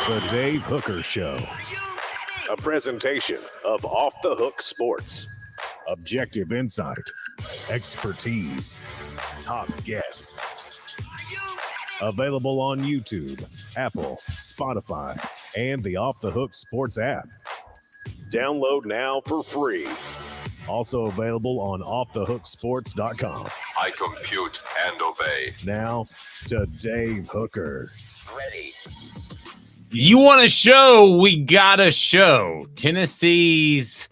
The Dave Hooker Show. A presentation of Off the Hook Sports. Objective insight, expertise, top guests. Available on YouTube, Apple, Spotify, and the Off the Hook Sports app. Download now for free. Also available on offthehooksports.com. I compute and obey. Now to Dave Hooker. Ready. You want a show? We got a show. Tennessee's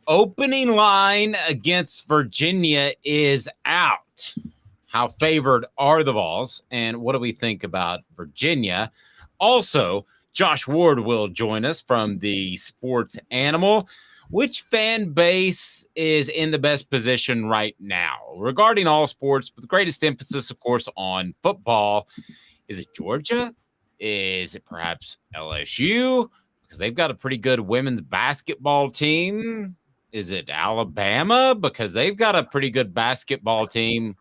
opening line against Virginia is out. How favored are the Vols? And what do we think about Virginia? Also, Josh Ward will join us from the Sports Animal. Which fan base is in the best position right now regarding all sports, with the greatest emphasis, of course, on football? Is it Georgia? Is it perhaps LSU? Because they've got a pretty good women's basketball team. Is it Alabama? Because they've got a pretty good basketball team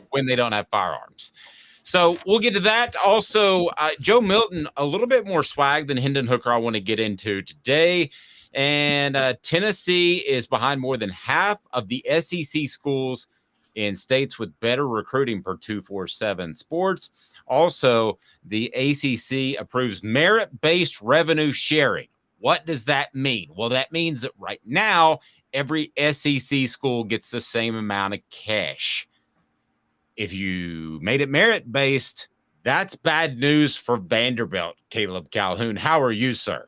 when they don't have firearms. So we'll get to that. Also, Joe Milton, a little bit more swag than Hendon Hooker I want to get into today. And Tennessee is behind more than half of the SEC schools in states with better recruiting per 247 Sports. Also, the ACC approves merit-based revenue sharing. What does that mean? Well, that means that right now, every SEC school gets the same amount of cash. If you made it merit-based, that's bad news for Vanderbilt. Caleb Calhoun, how are you, sir?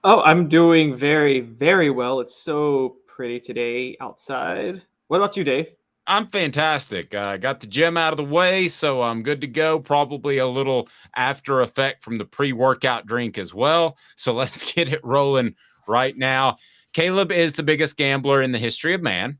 Oh, I'm doing very, very well. It's so pretty today outside. What about you, Dave? I'm fantastic. I got the gym out of the way, so I'm good to go. Probably a little after effect from the pre-workout drink as well. So let's get it rolling right now. Caleb is the biggest gambler in the history of man.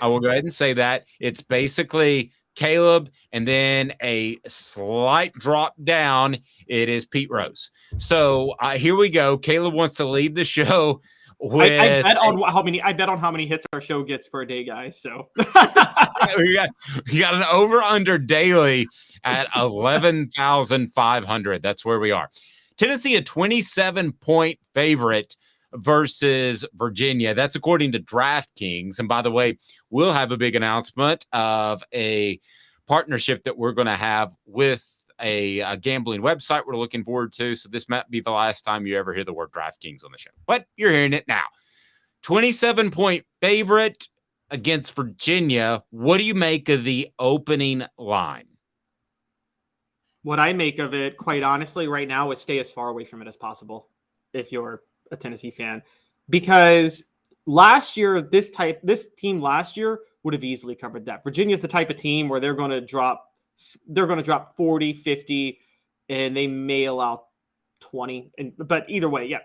I will go ahead and say that. It's basically Caleb, and then a slight drop down. It is Pete Rose. So here we go. Caleb wants to lead the show. I bet on how many hits our show gets per day, guys. So we got an over/under daily at 11,500. That's where we are. Tennessee, a 27-point favorite versus Virginia. That's according to DraftKings. And by the way, we'll have a big announcement of a partnership that we're going to have with a gambling website we're looking forward to. So this might be the last time you ever hear the word DraftKings on the show, but you're hearing it now. 27-point favorite against Virginia. What do you make of the opening line? What I make of it, quite honestly, right now is stay as far away from it as possible if you're a Tennessee fan, because last year, this team last year would have easily covered that. Virginia's the type of team where they're going to drop 40, 50, and they may allow 20. But either way, yeah,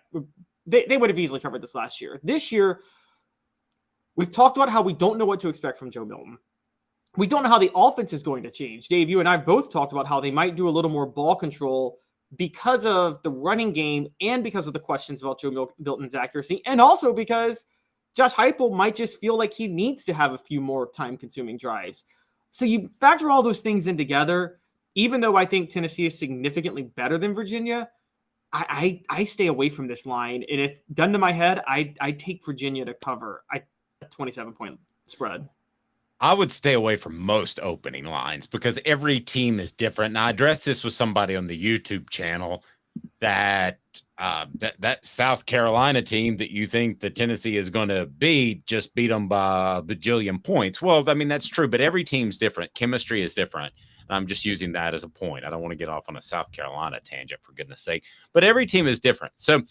they would have easily covered this last year. This year, we've talked about how we don't know what to expect from Joe Milton. We don't know how the offense is going to change. Dave, you and I both talked about how they might do a little more ball control because of the running game and because of the questions about Joe Milton's accuracy, and also because Josh Heupel might just feel like he needs to have a few more time-consuming drives. So you factor all those things in together, even though I think Tennessee is significantly better than Virginia, I stay away from this line. And if done to my head, I take Virginia to cover a 27-point spread. I would stay away from most opening lines because every team is different. And I addressed this with somebody on the YouTube channel that that South Carolina team that you think the Tennessee is going to beat just beat them by a bajillion points. Well, I mean, that's true, but every team's different. Chemistry is different. And I'm just using that as a point. I don't want to get off on a South Carolina tangent, for goodness sake. But every team is different. So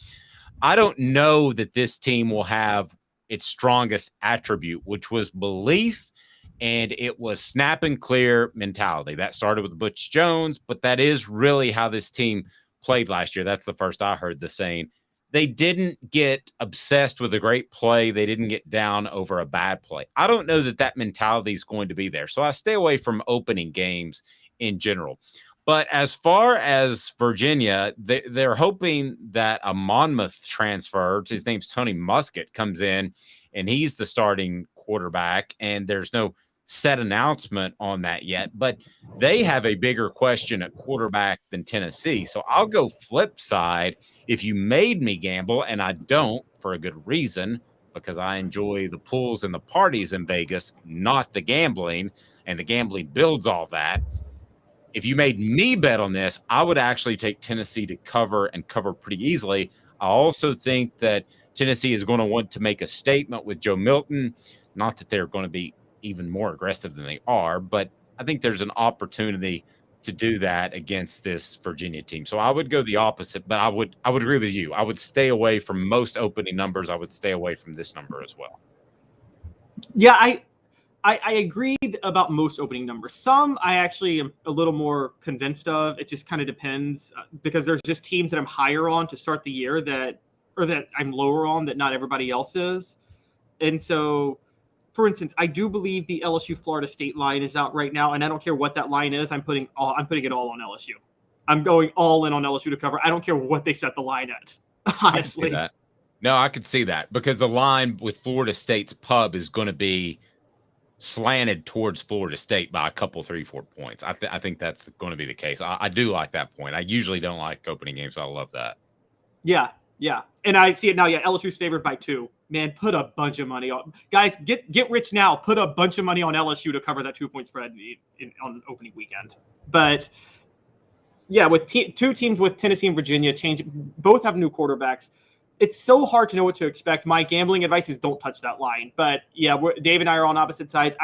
I don't know that this team will have its strongest attribute, which was belief. And it was snap and clear mentality. That started with Butch Jones, but that is really how this team played last year. That's the first I heard the saying. They didn't get obsessed with a great play. They didn't get down over a bad play. I don't know that mentality is going to be there. So I stay away from opening games in general. But as far as Virginia, they're hoping that a Monmouth transfer, his name's Tony Muskett, comes in, and he's the starting quarterback, and there's no set announcement on that yet, but they have a bigger question at quarterback than Tennessee. So I'll go flip side. If you made me gamble, and I don't for a good reason, because I enjoy the pools and the parties in Vegas, not the gambling, and the gambling builds all that. If you made me bet on this, I would actually take Tennessee to cover and cover pretty easily. I also think that Tennessee is going to want to make a statement with Joe Milton. Not that they're going to be even more aggressive than they are, but I think there's an opportunity to do that against this Virginia team. So I would go the opposite, but I would agree with you. I would stay away from most opening numbers. I would stay away from this number as well. Yeah, I agreed about most opening numbers. Some I actually am a little more convinced of. It just kind of depends because there's just teams that I'm higher on to start the year that I'm lower on that not everybody else is. And so, for instance, I do believe the LSU Florida State line is out right now, and I don't care what that line is. I'm putting it all on LSU. I'm going all in on LSU to cover. I don't care what they set the line at. Honestly, I could see that because the line with Florida State's pub is going to be slanted towards Florida State by a couple, 3-4 points. I think that's going to be the case. I do like that point. I usually don't like opening games, so I love that. Yeah. And I see it now. Yeah, LSU's favored by 2. Man, put a bunch of money on. Guys, get rich now. Put a bunch of money on LSU to cover that 2-point spread on opening weekend. But, yeah, with two teams with Tennessee and Virginia, both have new quarterbacks. It's so hard to know what to expect. My gambling advice is don't touch that line. But yeah, Dave and I are on opposite sides.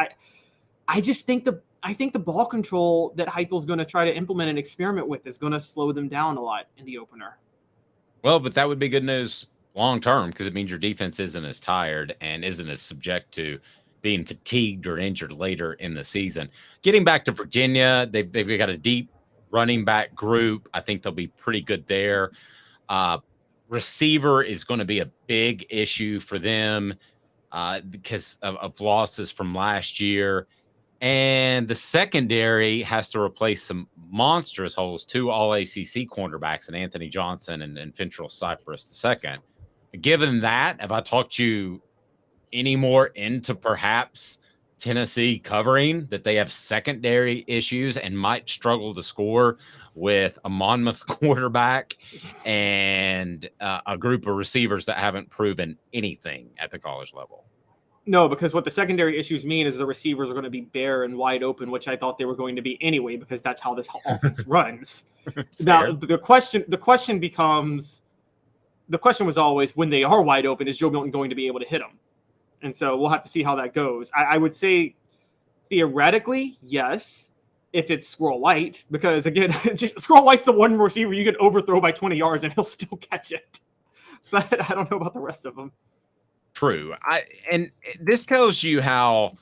I just think the ball control that Heupel's going to try to implement and experiment with is going to slow them down a lot in the opener. Well, but that would be good news long term because it means your defense isn't as tired and isn't as subject to being fatigued or injured later in the season. Getting back to Virginia, they've got a deep running back group. I think they'll be pretty good there. Receiver is going to be a big issue for them because of losses from last year. And the secondary has to replace some monstrous holes, 2 all-ACC cornerbacks in Anthony Johnson and Fentrell Cypress II. Given that, have I talked you any more into perhaps Tennessee covering that they have secondary issues and might struggle to score with a Monmouth quarterback and a group of receivers that haven't proven anything at the college level? No, because what the secondary issues mean is the receivers are going to be bare and wide open, which I thought they were going to be anyway, because that's how this offense runs. Now, the question was always, when they are wide open, is Joe Milton going to be able to hit them? And so we'll have to see how that goes. I would say theoretically, yes, if it's Squirrel White, because again, Squirrel White's the one receiver you can overthrow by 20 yards and he'll still catch it. But I don't know about the rest of them. True. And this tells you how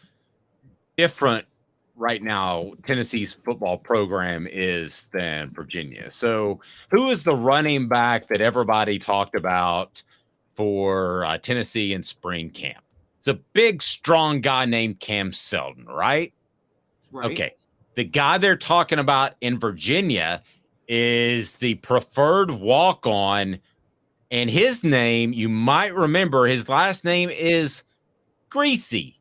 different right now Tennessee's football program is than Virginia. So who is the running back that everybody talked about for Tennessee in spring camp? It's a big, strong guy named Cam Selden, right? Okay. The guy they're talking about in Virginia is the preferred walk-on, and his name, you might remember, his last name is Greasy.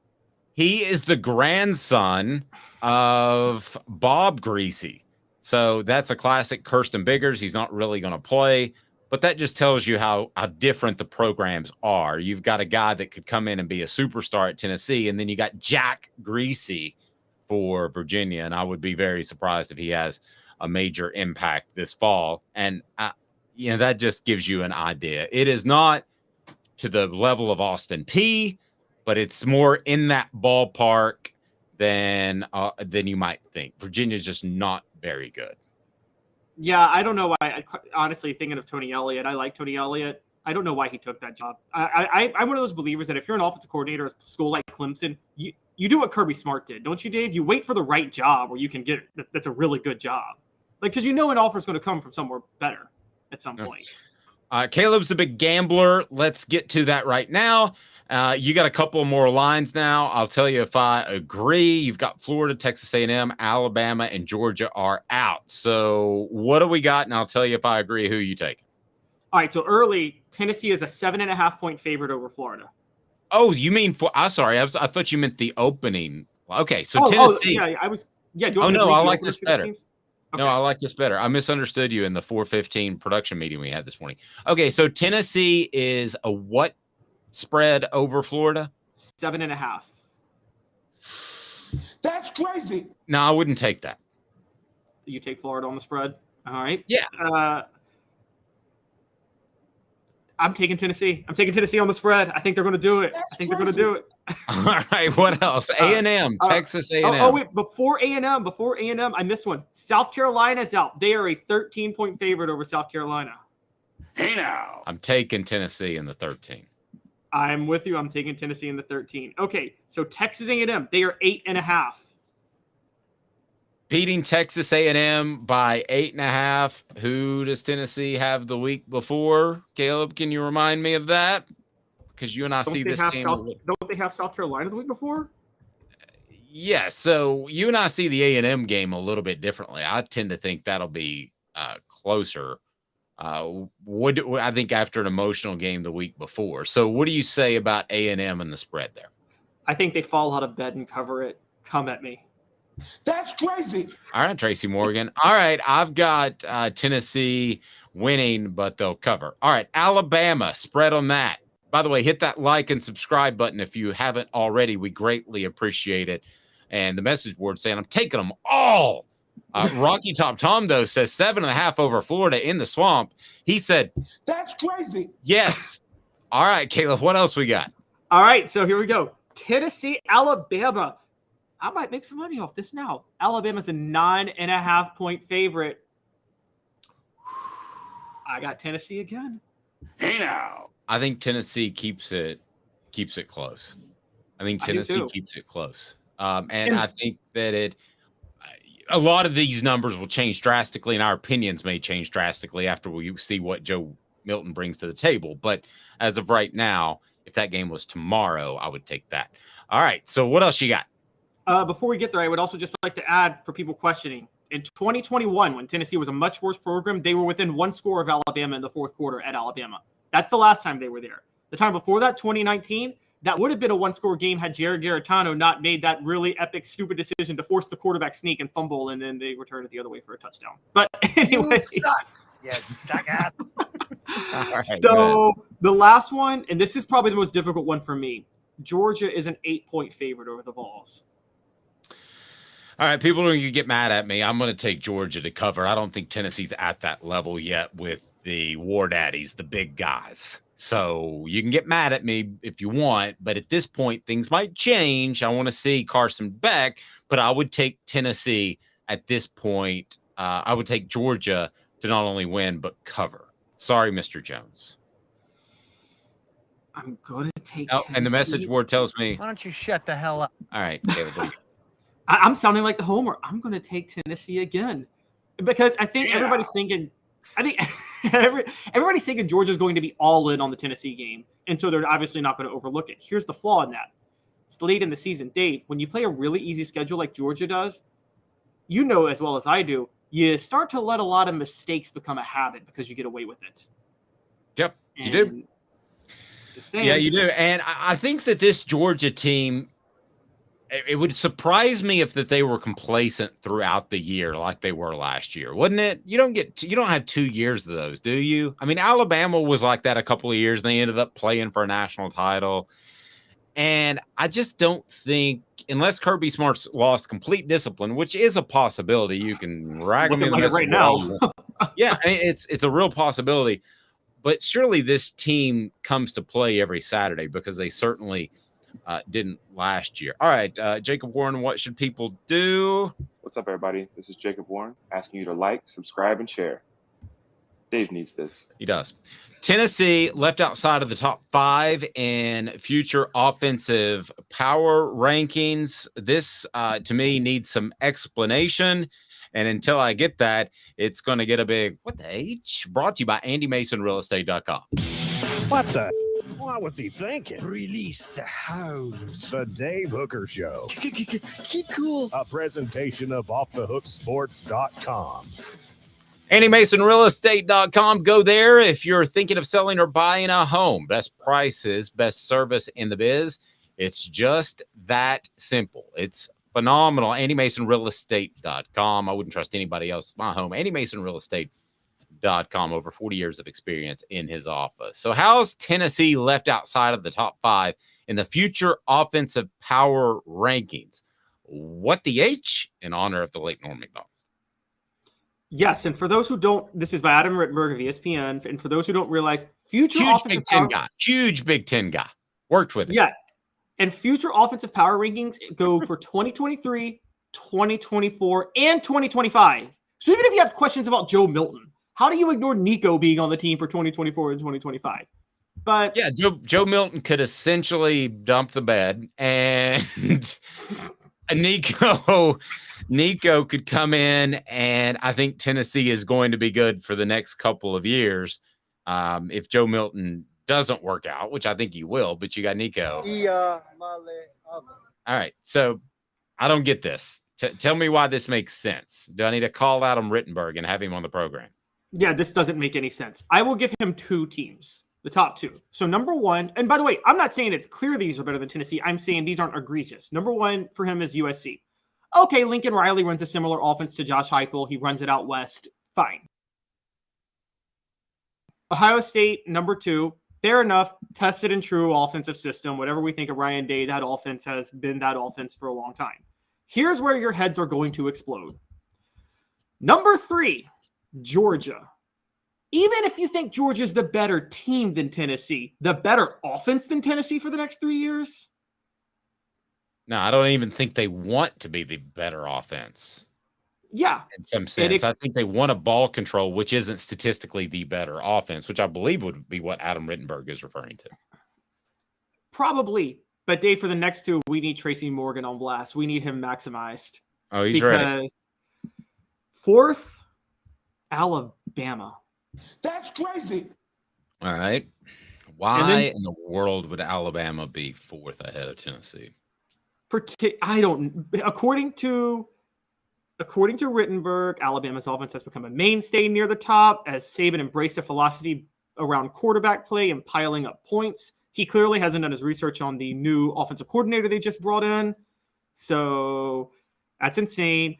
He is the grandson of Bob Greasy. So that's a classic Kirsten Biggers. He's not really going to play, but that just tells you how different the programs are. You've got a guy that could come in and be a superstar at Tennessee, and then you got Jack Greasy for Virginia, and I would be very surprised if he has a major impact this fall. And that just gives you an idea. It is not to the level of Austin Peay, but it's more in that ballpark than you might think. Virginia's just not very good. Yeah, I don't know why. Honestly, thinking of Tony Elliott, I like Tony Elliott. I don't know why he took that job. I'm one of those believers that if you're an offensive coordinator at a school like Clemson, you do what Kirby Smart did, don't you, Dave? You wait for the right job where you can get it. That's a really good job. Because an offer is going to come from somewhere better at some point. Caleb's a big gambler. Let's get to that right now. You got a couple more lines now. I'll tell you if I agree. You've got Florida, Texas A&M, Alabama, and Georgia are out. So what do we got? And I'll tell you if I agree who you take. All right, so early, Tennessee is a 7.5-point favorite over Florida. Oh, you mean I'm sorry. I thought you meant the opening Okay, so Tennessee. Yeah, I was. Yeah, do you Oh want me to no, read I the like openers this for the better. teams? No, I like this better. I misunderstood you in the 4:15 production meeting we had this morning. Okay, so Tennessee is a what spread over Florida? 7.5. That's crazy. No, I wouldn't take that. You take Florida on the spread. All right. Yeah. I'm taking Tennessee. I'm taking Tennessee on the spread. I think they're going to do it. That's I think they're going to do it. All right, what else? A&M, Texas A&M. Oh, wait, before A&M, I missed one. South Carolina's out. They are a 13-point favorite over South Carolina. Hey now. I'm taking Tennessee in the 13. I'm with you. I'm taking Tennessee in the 13. Okay, so Texas A&M, they are 8.5. Beating Texas A&M by 8.5. Who does Tennessee have the week before? Caleb, can you remind me of that? Because you and I see this game. Don't they have South Carolina the week before? Yeah, so you and I see the A&M game a little bit differently. I tend to think that'll be closer. I think after an emotional game the week before. So what do you say about A&M and the spread there? I think they fall out of bed and cover it. Come at me. That's crazy. All right, Tracy Morgan. All right, I've got Tennessee winning, but they'll cover. All right, Alabama, spread on that. By the way, hit that like and subscribe button if you haven't already. We greatly appreciate it. And the message board saying, I'm taking them all. Rocky Top Tom, though, says 7.5 over Florida in the swamp. He said, That's crazy. yes. All right, Caleb, what else we got? All right, so here we go. Tennessee, Alabama. I might make some money off this now. Alabama's a 9.5-point favorite. I got Tennessee again. Hey now. I think Tennessee keeps it close. I think Tennessee keeps it close. And I think that a lot of these numbers will change drastically, and our opinions may change drastically after we see what Joe Milton brings to the table. But as of right now, if that game was tomorrow, I would take that. All right, so what else you got? Before we get there, I would also just like to add for people questioning. In 2021, when Tennessee was a much worse program, they were within one score of Alabama in the fourth quarter at Alabama. That's the last time they were there. The time before that, 2019, that would have been a one-score game had Jared Garantano not made that really epic, stupid decision to force the quarterback sneak and fumble, and then they returned it the other way for a touchdown. But anyway. Yeah, jackass. Right, so the last one, and this is probably the most difficult one for me. Georgia is an 8-point favorite over the Vols. All right, people are going to get mad at me. I'm going to take Georgia to cover. I don't think Tennessee's at that level yet with the War Daddies, the big guys. So you can get mad at me if you want, but at this point, things might change. I want to see Carson Beck, but I would take Tennessee at this point. I would take Georgia to not only win, but cover. Sorry, Mr. Jones. I'm going to take Tennessee. And the message board tells me. Why don't you shut the hell up? All right, Caleb. I'm sounding like the homer. I'm going to take Tennessee again because I think everybody's thinking. I think everybody's thinking Georgia's going to be all in on the Tennessee game, and so they're obviously not going to overlook it. Here's the flaw in that: it's late in the season, Dave. When you play a really easy schedule like Georgia does, you know as well as I do, you start to let a lot of mistakes become a habit because you get away with it. Yep, you do. Just saying. Yeah, you do, and I think that this Georgia team. It would surprise me if that they were complacent throughout the year like they were last year, wouldn't it? You don't have 2 years of those, do you? I mean, Alabama was like that a couple of years, and they ended up playing for a national title. And I just don't think, unless Kirby Smart's lost complete discipline, which is a possibility, you can rag him in the right now. Yeah, I mean, it's a real possibility. But surely this team comes to play every Saturday because they certainly didn't last year. All right, Jacob Warren, what should people do? What's up, everybody? This is Jacob Warren asking you to like, subscribe, and share. Dave needs this. He does. Tennessee left outside of the top 5 in future offensive power rankings. This, to me, needs some explanation. And until I get that, it's going to get a big, what the H? Brought to you by AndyMasonRealEstate.com. What the? What was he thinking? Release the hounds. The Dave Hooker Show. Keep cool. A presentation of OffTheHookSports.com. AndyMasonRealEstate.com. Go there if you're thinking of selling or buying a home. Best prices, best service in the biz. It's just that simple. It's phenomenal. AndyMasonRealEstate.com. I wouldn't trust anybody else. My home, AndyMasonRealEstate.com. Over 40 years of experience in his office. So how's Tennessee left outside of the top 5 in the future offensive power rankings? What the H in honor of the late Norm Macdonald? Yes, and for those who don't, this is by Adam Rittenberg of ESPN. And for those who don't realize, future Huge offensive Big Ten power, guy. Huge Big Ten guy. Worked with him. yeah, and future offensive power rankings go for 2023, 2024, and 2025. So even if you have questions about Joe Milton, how do you ignore Nico being on the team for 2024 and 2025? But yeah, Joe Milton could essentially dump the bed, and Nico could come in, and I think Tennessee is going to be good for the next couple of years. If Joe Milton doesn't work out, which I think he will, but you got Nico. All right, so I don't get this. Tell me why this makes sense. Do I need to call Adam Rittenberg and have him on the program? yeah, this doesn't make any sense. I will give him 2 teams, the top 2. So number 1, and by the way, I'm not saying it's clear these are better than Tennessee. I'm saying these aren't egregious. Number 1 for him is USC. Okay, Lincoln Riley runs a similar offense to Josh Heupel. He runs it out west. Fine. Ohio State, number 2. Fair enough. Tested and true offensive system. Whatever we think of Ryan Day, that offense has been that offense for a long time. Here's where your heads are going to explode. Number 3, Georgia. Even if you think Georgia's the better team than Tennessee, the better offense than Tennessee for the next 3 years? No, I don't even think they want to be the better offense. Yeah. In some sense. I think they want a ball control, which isn't statistically the better offense, which I believe would be what Adam Rittenberg is referring to. Probably. But Dave, for the next 2, we need Tracy Morgan on blast. We need him maximized. Oh, he's ready. 4th, Alabama. That's crazy. All right. Why in the world would Alabama be 4th ahead of Tennessee? According to Rittenberg, Alabama's offense has become a mainstay near the top as Saban embraced a philosophy around quarterback play and piling up points. He clearly hasn't done his research on the new offensive coordinator they just brought in. So that's insane.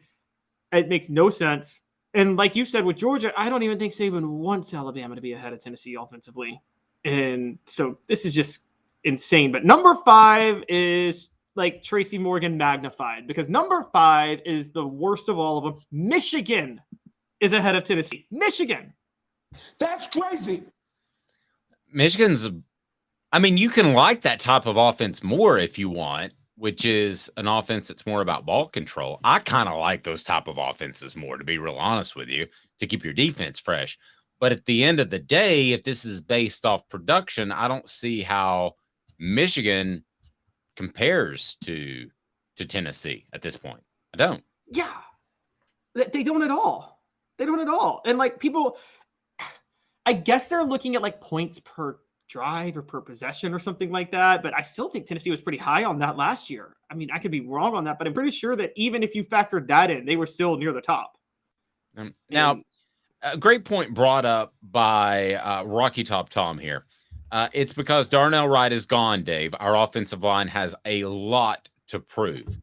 It makes no sense. And like you said with Georgia, I don't even think Saban wants Alabama to be ahead of Tennessee offensively. And so this is just insane. But number 5 is like Tracy Morgan magnified, because number 5 is the worst of all of them. Michigan is ahead of Tennessee. Michigan. That's crazy. Michigan's, I mean, you can like that type of offense more if you want, which is an offense that's more about ball control. I kind of like those type of offenses more, to be real honest with you, to keep your defense fresh. But at the end of the day, if this is based off production, I don't see how Michigan compares to Tennessee at this point. I don't. Yeah. They don't at all. They don't at all. And like people, I guess they're looking at like points per drive or per possession or something like that. But I still think Tennessee was pretty high on that last year. I mean, I could be wrong on that, but I'm pretty sure that even if you factored that in, they were still near the top. Now, a great point brought up by Rocky Top Tom here. It's because Darnell Wright is gone, Dave. Our offensive line has a lot to prove.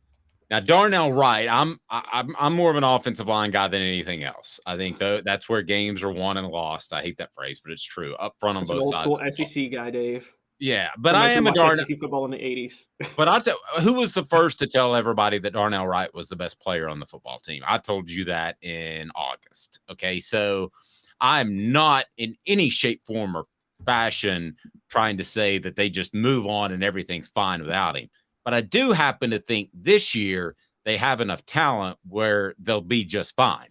Now, Darnell Wright, I'm more of an offensive line guy than anything else. I think that's where games are won and lost. I hate that phrase, but it's true. Up front on both sides. Old school SEC guy, Dave. Yeah, but I am a Darnell SEC football in the 80s. But I tell who was the first to tell everybody that Darnell Wright was the best player on the football team? I told you that in August. Okay, so I'm not in any shape, form, or fashion trying to say that they just move on and everything's fine without him. But I do happen to think this year they have enough talent where they'll be just fine.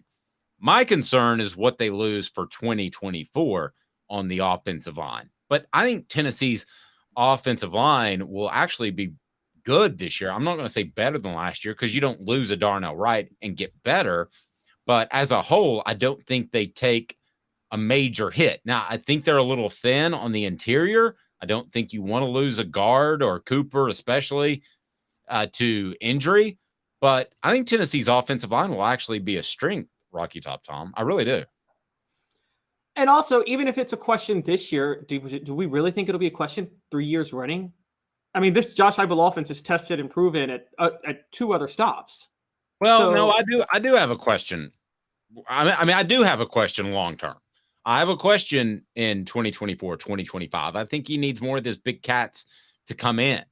My concern is what they lose for 2024 on the offensive line. But I think Tennessee's offensive line will actually be good this year. I'm not going to say better than last year because you don't lose a Darnell Wright and get better. But as a whole, I don't think they take a major hit. Now, I think they're a little thin on the interior. I don't think you want to lose a guard or Cooper, especially to injury. But I think Tennessee's offensive line will actually be a strength, Rocky Top Tom. I really do. And also, even if it's a question this year, do we really think it'll be a question 3 years running? I mean, this Josh Heupel offense is tested and proven at 2 other stops. Well, So- no, I do have a question. I mean, I do have a question long term. I have a question in 2024, 2025. I think he needs more of this big cats to come in.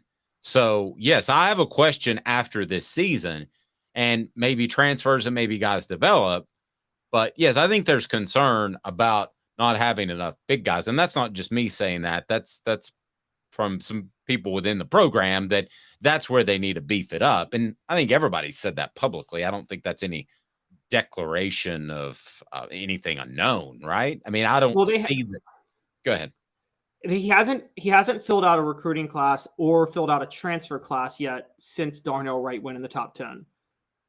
So, yes, I have a question after this season, and maybe transfers and maybe guys develop. But, yes, I think there's concern about not having enough big guys. And that's not just me saying that. That's from some people within the program that's where they need to beef it up. And I think everybody said that publicly. I don't think that's any declaration of anything unknown, right? I mean, I don't see that. Go ahead. He hasn't filled out a recruiting class or filled out a transfer class yet since Darnell Wright went in the top 10.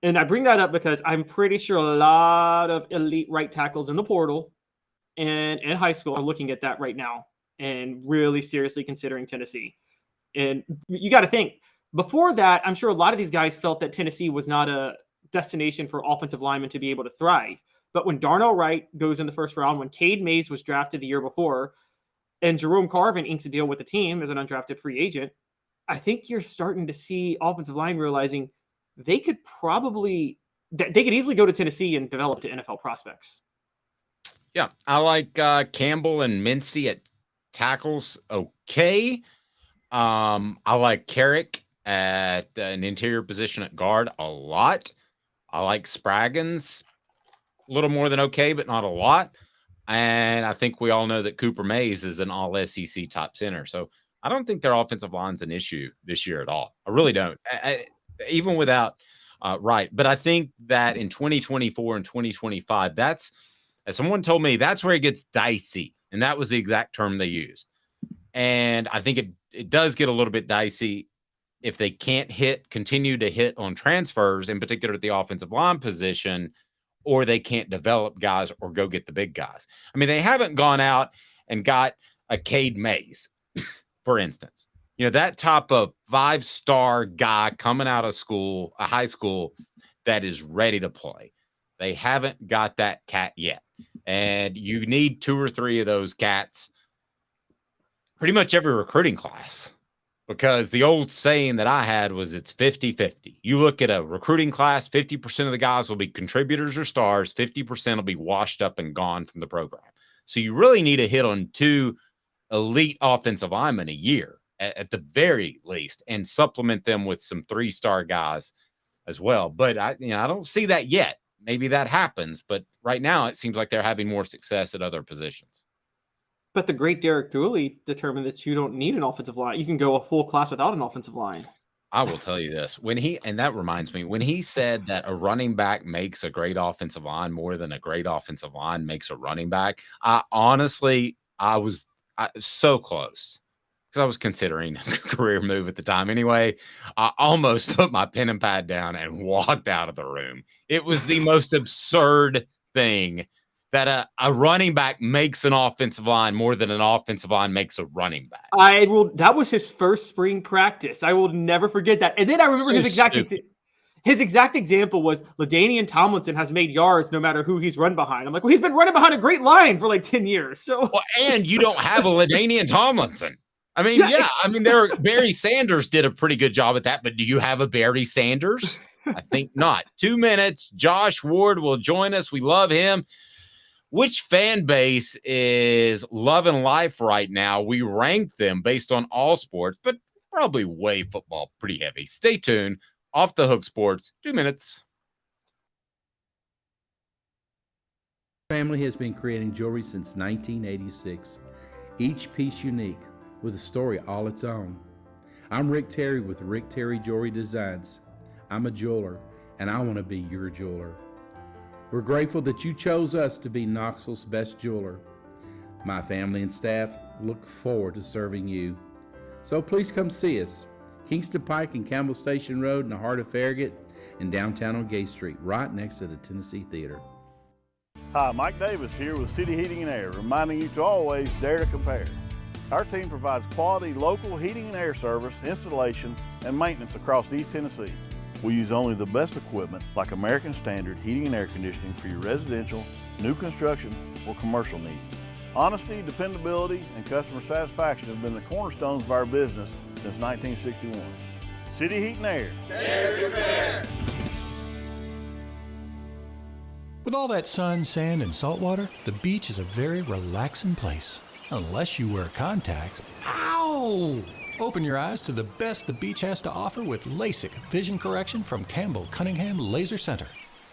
And I bring that up because I'm pretty sure a lot of elite right tackles in the portal and in high school are looking at that right now and really seriously considering Tennessee. And you got to think, before that, I'm sure a lot of these guys felt that Tennessee was not a destination for offensive linemen to be able to thrive. But when Darnell Wright goes in the first round, when Cade Mays was drafted the year before, and Jerome Carvin inks a deal with the team as an undrafted free agent, I think you're starting to see offensive line realizing they could easily go to Tennessee and develop to NFL prospects. Yeah, I like Campbell and Mincy at tackles. Okay. I like Carrick at an interior position at guard a lot. I like Spraggins a little more than okay, but not a lot. And I think we all know that Cooper Mays is an all SEC top center. So I don't think their offensive line's an issue this year at all. I really don't. Even without Wright. But I think that in 2024 and 2025, as someone told me, that's where it gets dicey. And that was the exact term they used. And I think it does get a little bit dicey if they can't continue to hit on transfers, in particular at the offensive line position, or they can't develop guys or go get the big guys. I mean, they haven't gone out and got a Cade Mays, for instance. You know, that type of 5-star guy coming out of school, a high school, that is ready to play. They haven't got that cat yet. And you need 2 or 3 of those cats pretty much every recruiting class, because the old saying that I had was it's 50-50. You look at a recruiting class, 50% of the guys will be contributors or stars, 50% will be washed up and gone from the program. So you really need to hit on 2 elite offensive linemen a year at the very least, and supplement them with some 3-star guys as well. But I don't see that yet. Maybe that happens, but right now it seems like they're having more success at other positions. But the great Derek Dooley determined that you don't need an offensive line. You can go a full class without an offensive line. I will tell you this. And that reminds me, when he said that a running back makes a great offensive line more than a great offensive line makes a running back, I was so close, because I was considering a career move at the time. Anyway, I almost put my pen and pad down and walked out of the room. It was the most absurd thing, that a running back makes an offensive line more than an offensive line makes a running back. That was his first spring practice. I will never forget that. And then I remember his exact example was LaDainian Tomlinson has made yards no matter who he's run behind. I'm like, well, he's been running behind a great line for like 10 years. So, and you don't have a LaDainian Tomlinson. I mean, Barry Sanders did a pretty good job at that, but do you have a Barry Sanders? I think not. 2 minutes. Josh Ward will join us. We love him. Which fan base is loving life right now? We rank them based on all sports, but probably weigh football pretty heavy. Stay tuned. Off the Hook Sports, 2 minutes. Family has been creating jewelry since 1986. Each piece unique, with a story all its own. I'm Rick Terry with Rick Terry Jewelry Designs. I'm a jeweler, and I want to be your jeweler. We're grateful that you chose us to be Knoxville's best jeweler. My family and staff look forward to serving you. So please come see us. Kingston Pike and Campbell Station Road in the heart of Farragut, and downtown on Gay Street, right next to the Tennessee Theater. Hi, Mike Davis here with City Heating and Air, reminding you to always dare to compare. Our team provides quality local heating and air service, installation, and maintenance across East Tennessee. We use only the best equipment like American Standard heating and air conditioning for your residential, new construction, or commercial needs. Honesty, dependability, and customer satisfaction have been the cornerstones of our business since 1961. City Heat and Air. With all that sun, sand, and salt water, the beach is a very relaxing place. Unless you wear contacts. Ow! Open your eyes to the best the beach has to offer with LASIK vision correction from Campbell Cunningham Laser Center.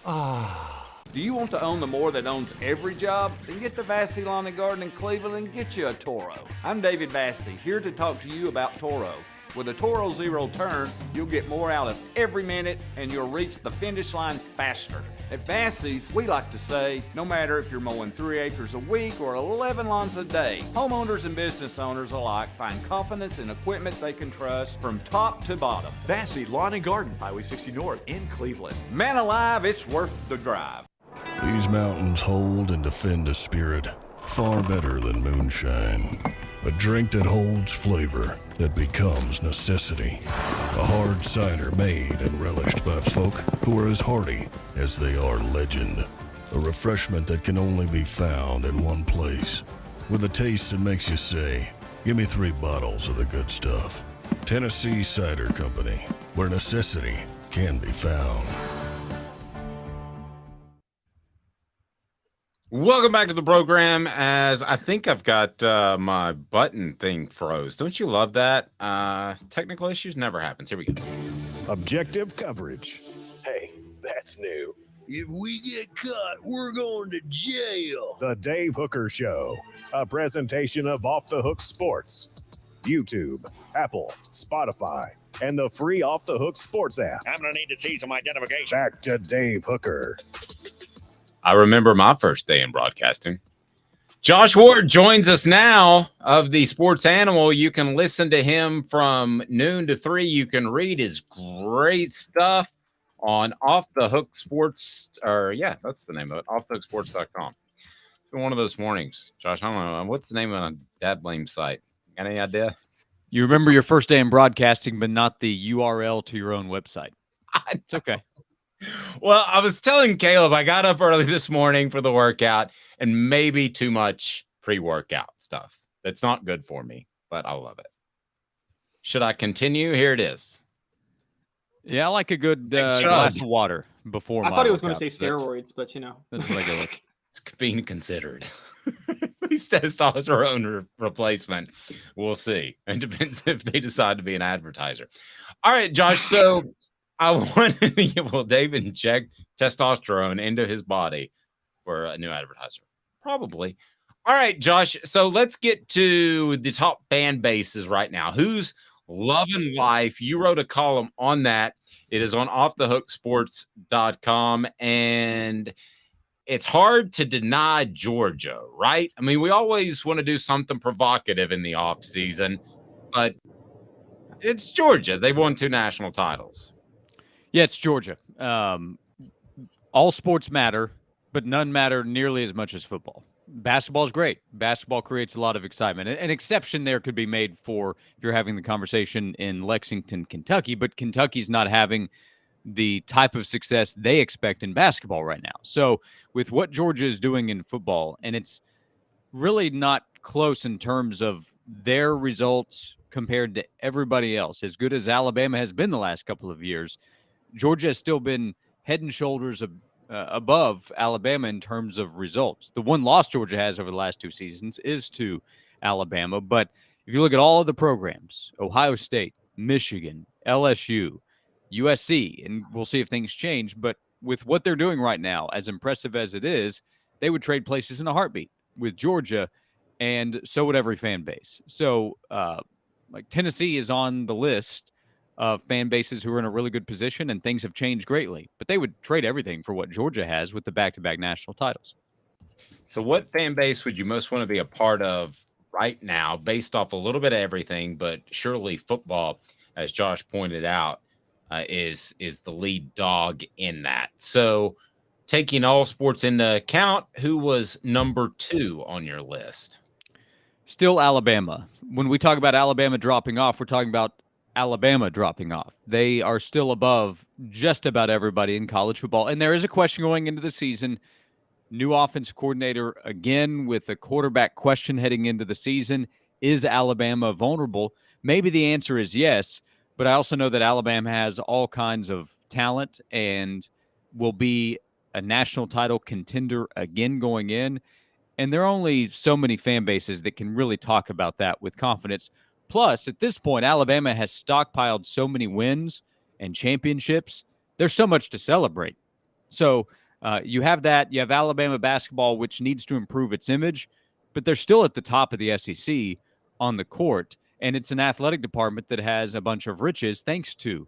Do you want to own the more that owns every job? Then get to Vassey Lawn and Garden in Cleveland and get you a Toro. I'm David Vassey, here to talk to you about Toro. With a Toro Zero Turn, you'll get more out of every minute and you'll reach the finish line faster. At Vassey's, we like to say, no matter if you're mowing 3 acres a week or 11 lawns a day, homeowners and business owners alike find confidence in equipment they can trust from top to bottom. Vassey Lawn and Garden, Highway 60 North in Cleveland. Man alive, it's worth the drive. These mountains hold and defend a spirit far better than moonshine. A drink that holds flavor that becomes necessity. A hard cider made and relished by folk who are as hearty as they are legend. A refreshment that can only be found in one place. With a taste that makes you say, give me 3 bottles of the good stuff. Tennessee Cider Company, where necessity can be found. Welcome back to the program. As I think I've got my button thing froze. Don't you love that? Technical issues never happens. Here we go. Objective coverage. Hey, that's new. If we get caught, we're going to jail. The Dave Hooker Show, a presentation of Off the Hook Sports. YouTube, Apple, Spotify, and the free Off the Hook Sports app. I'm going to need to see some identification. Back to Dave Hooker. I remember my first day in broadcasting. Josh Ward joins us now of the Sports Animal. You can listen to him from noon to 3. You can read his great stuff on Off the Hook Sports, that's the name of it, offthehooksports.com. It's been one of those mornings. Josh, I don't know. What's the name of a dad blame site? Got any idea? You remember your first day in broadcasting, but not the URL to your own website. It's okay. Well, I was telling Caleb I got up early this morning for the workout and maybe too much pre-workout stuff. That's not good for me, but I love it. Should I continue? Here it is. Yeah, I like a good glass of water before I my thought he was going to workout. say steroids, but you know. That's what I go with. It's being considered. He's testosterone replacement. We'll see. It depends if they decide to be an advertiser. All right, Josh. So I wanted to will Dave inject testosterone into his body for a new advertiser? Probably. All right, Josh. So let's get to the top fan bases right now. Who's loving life? You wrote a column on that. It is on offthehooksports.com, and it's hard to deny Georgia, right? I mean, we always want to do something provocative in the offseason, but it's Georgia. They've won 2 national titles. Yeah, it's Georgia. All sports matter, but none matter nearly as much as football. Basketball is great. Basketball creates a lot of excitement. An exception there could be made for if you're having the conversation in Lexington, Kentucky, but Kentucky's not having the type of success they expect in basketball right now. So with what Georgia is doing in football, and it's really not close in terms of their results compared to everybody else, as good as Alabama has been the last couple of years, Georgia has still been head and shoulders above Alabama in terms of results. The one loss Georgia has over the last 2 seasons is to Alabama. But if you look at all of the programs, Ohio State, Michigan, LSU, USC, and we'll see if things change. But with what they're doing right now, as impressive as it is, they would trade places in a heartbeat with Georgia, and so would every fan base. So like Tennessee is on the list of fan bases who are in a really good position, and things have changed greatly. But they would trade everything for what Georgia has with the back-to-back national titles. So what fan base would you most want to be a part of right now, based off a little bit of everything, but surely football, as Josh pointed out, is the lead dog in that. So taking all sports into account, who was number 2 on your list? Still Alabama. When we talk about Alabama dropping off, we're talking about Alabama dropping off. They are still above just about everybody in college football. And there is a question going into the season. New offensive coordinator again with a quarterback question heading into the season. Is Alabama vulnerable? Maybe the answer is yes, but I also know that Alabama has all kinds of talent and will be a national title contender again going in. And there are only so many fan bases that can really talk about that with confidence. Plus, at this point, Alabama has stockpiled so many wins and championships. There's so much to celebrate. So you have that. You have Alabama basketball, which needs to improve its image, but they're still at the top of the SEC on the court. And it's an athletic department that has a bunch of riches thanks to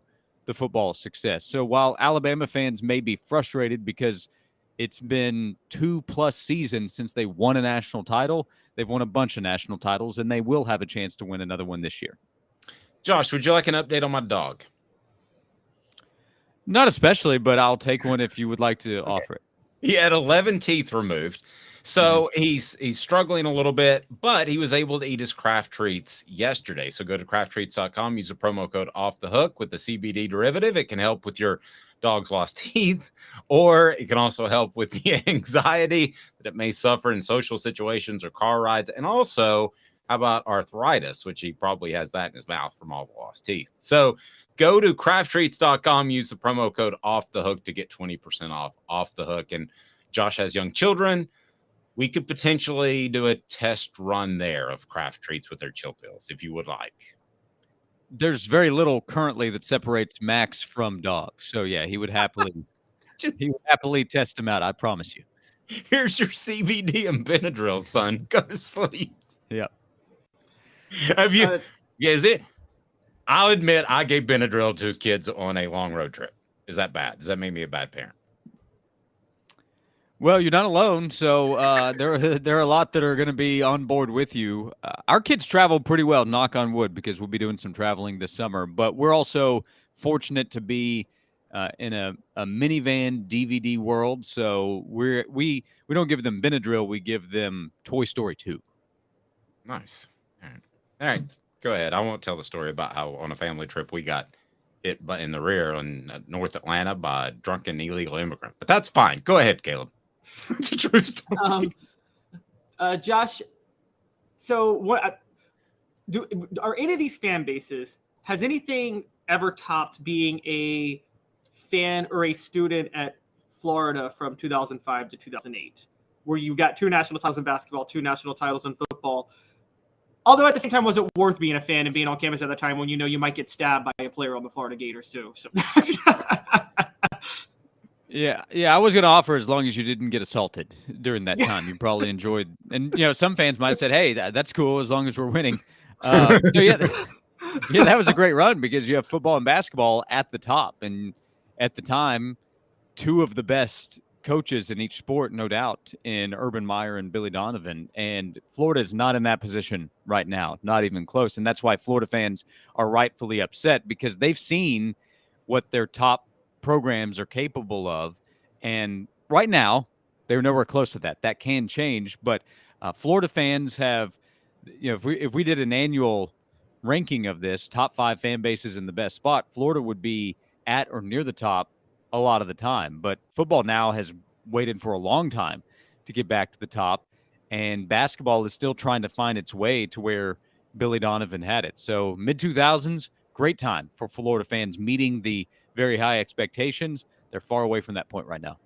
the football success. So while Alabama fans may be frustrated because it's been 2+ seasons since they won a national title, they've won a bunch of national titles, and they will have a chance to win another one this year. Josh, would you like an update on my dog? Not especially, but I'll take one if you would like to offer it. He had 11 teeth removed. So he's struggling a little bit, but he was able to eat his Kraft Treats yesterday. So go to crafttreats.com, use the promo code Off the Hook with the CBD derivative. It can help with your dog's lost teeth, or it can also help with the anxiety that it may suffer in social situations or car rides. And also, how about arthritis, which he probably has that in his mouth from all the lost teeth. So go to crafttreats.com, use the promo code Off the Hook to get 20% off the hook. And Josh has young children. We could potentially do a test run there of Kraft Treats with their chill pills if you would like. There's very little currently that separates Max from dogs. So yeah, he would happily test him out. I promise you. Here's your CBD and Benadryl, son. Go to sleep. Yep. Have you? Is it? I'll admit I gave Benadryl to kids on a long road trip. Is that bad? Does that make me a bad parent? Well, you're not alone, so there are a lot that are going to be on board with you. Our kids travel pretty well, knock on wood, because we'll be doing some traveling this summer. But we're also fortunate to be in a minivan DVD world, so we don't give them Benadryl, we give them Toy Story 2. Nice. All right, go ahead. I won't tell the story about how on a family trip we got hit in the rear in North Atlanta by a drunken illegal immigrant, but that's fine. Go ahead, Caleb. It's a true story. Josh, so what are any of these fan bases, has anything ever topped being a fan or a student at Florida from 2005 to 2008, where you got 2 national titles in basketball, 2 national titles in football? Although at the same time, was it worth being a fan and being on campus at the time when you know you might get stabbed by a player on the Florida Gators too? So Yeah, I was going to offer as long as you didn't get assaulted during that time. You probably enjoyed, and some fans might have said, "Hey, that's cool as long as we're winning." So yeah, that was a great run because you have football and basketball at the top, and at the time, 2 of the best coaches in each sport, no doubt, in Urban Meyer and Billy Donovan. And Florida is not in that position right now, not even close. And that's why Florida fans are rightfully upset, because they've seen what their top programs are capable of. And right now, they're nowhere close to that. That can change. But Florida fans have, if we did an annual ranking of this, top 5 fan bases in the best spot, Florida would be at or near the top a lot of the time. But football now has waited for a long time to get back to the top, and basketball is still trying to find its way to where Billy Donovan had it. So mid-2000s, great time for Florida fans meeting the very high expectations. They're far away from that point right now.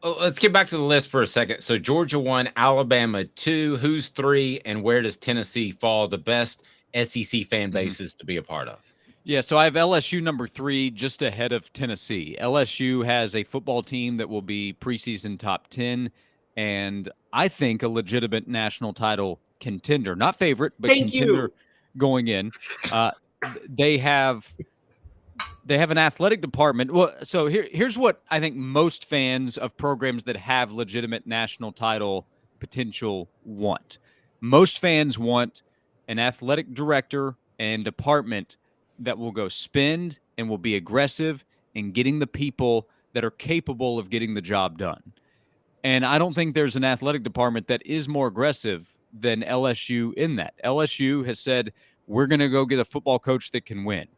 Let's get back to the list for a second. So Georgia 1, Alabama 2, who's 3, and where does Tennessee fall? The best SEC fan bases to be a part of. Yeah, so I have LSU number 3, just ahead of Tennessee. LSU has a football team that will be preseason top 10, and I think a legitimate national title contender. Not favorite, but contender going in. They have an athletic department. Well, so here's what I think most fans of programs that have legitimate national title potential want. Most fans want an athletic director and department that will go spend and will be aggressive in getting the people that are capable of getting the job done. And I don't think there's an athletic department that is more aggressive than LSU in that. LSU has said, we're going to go get a football coach that can win.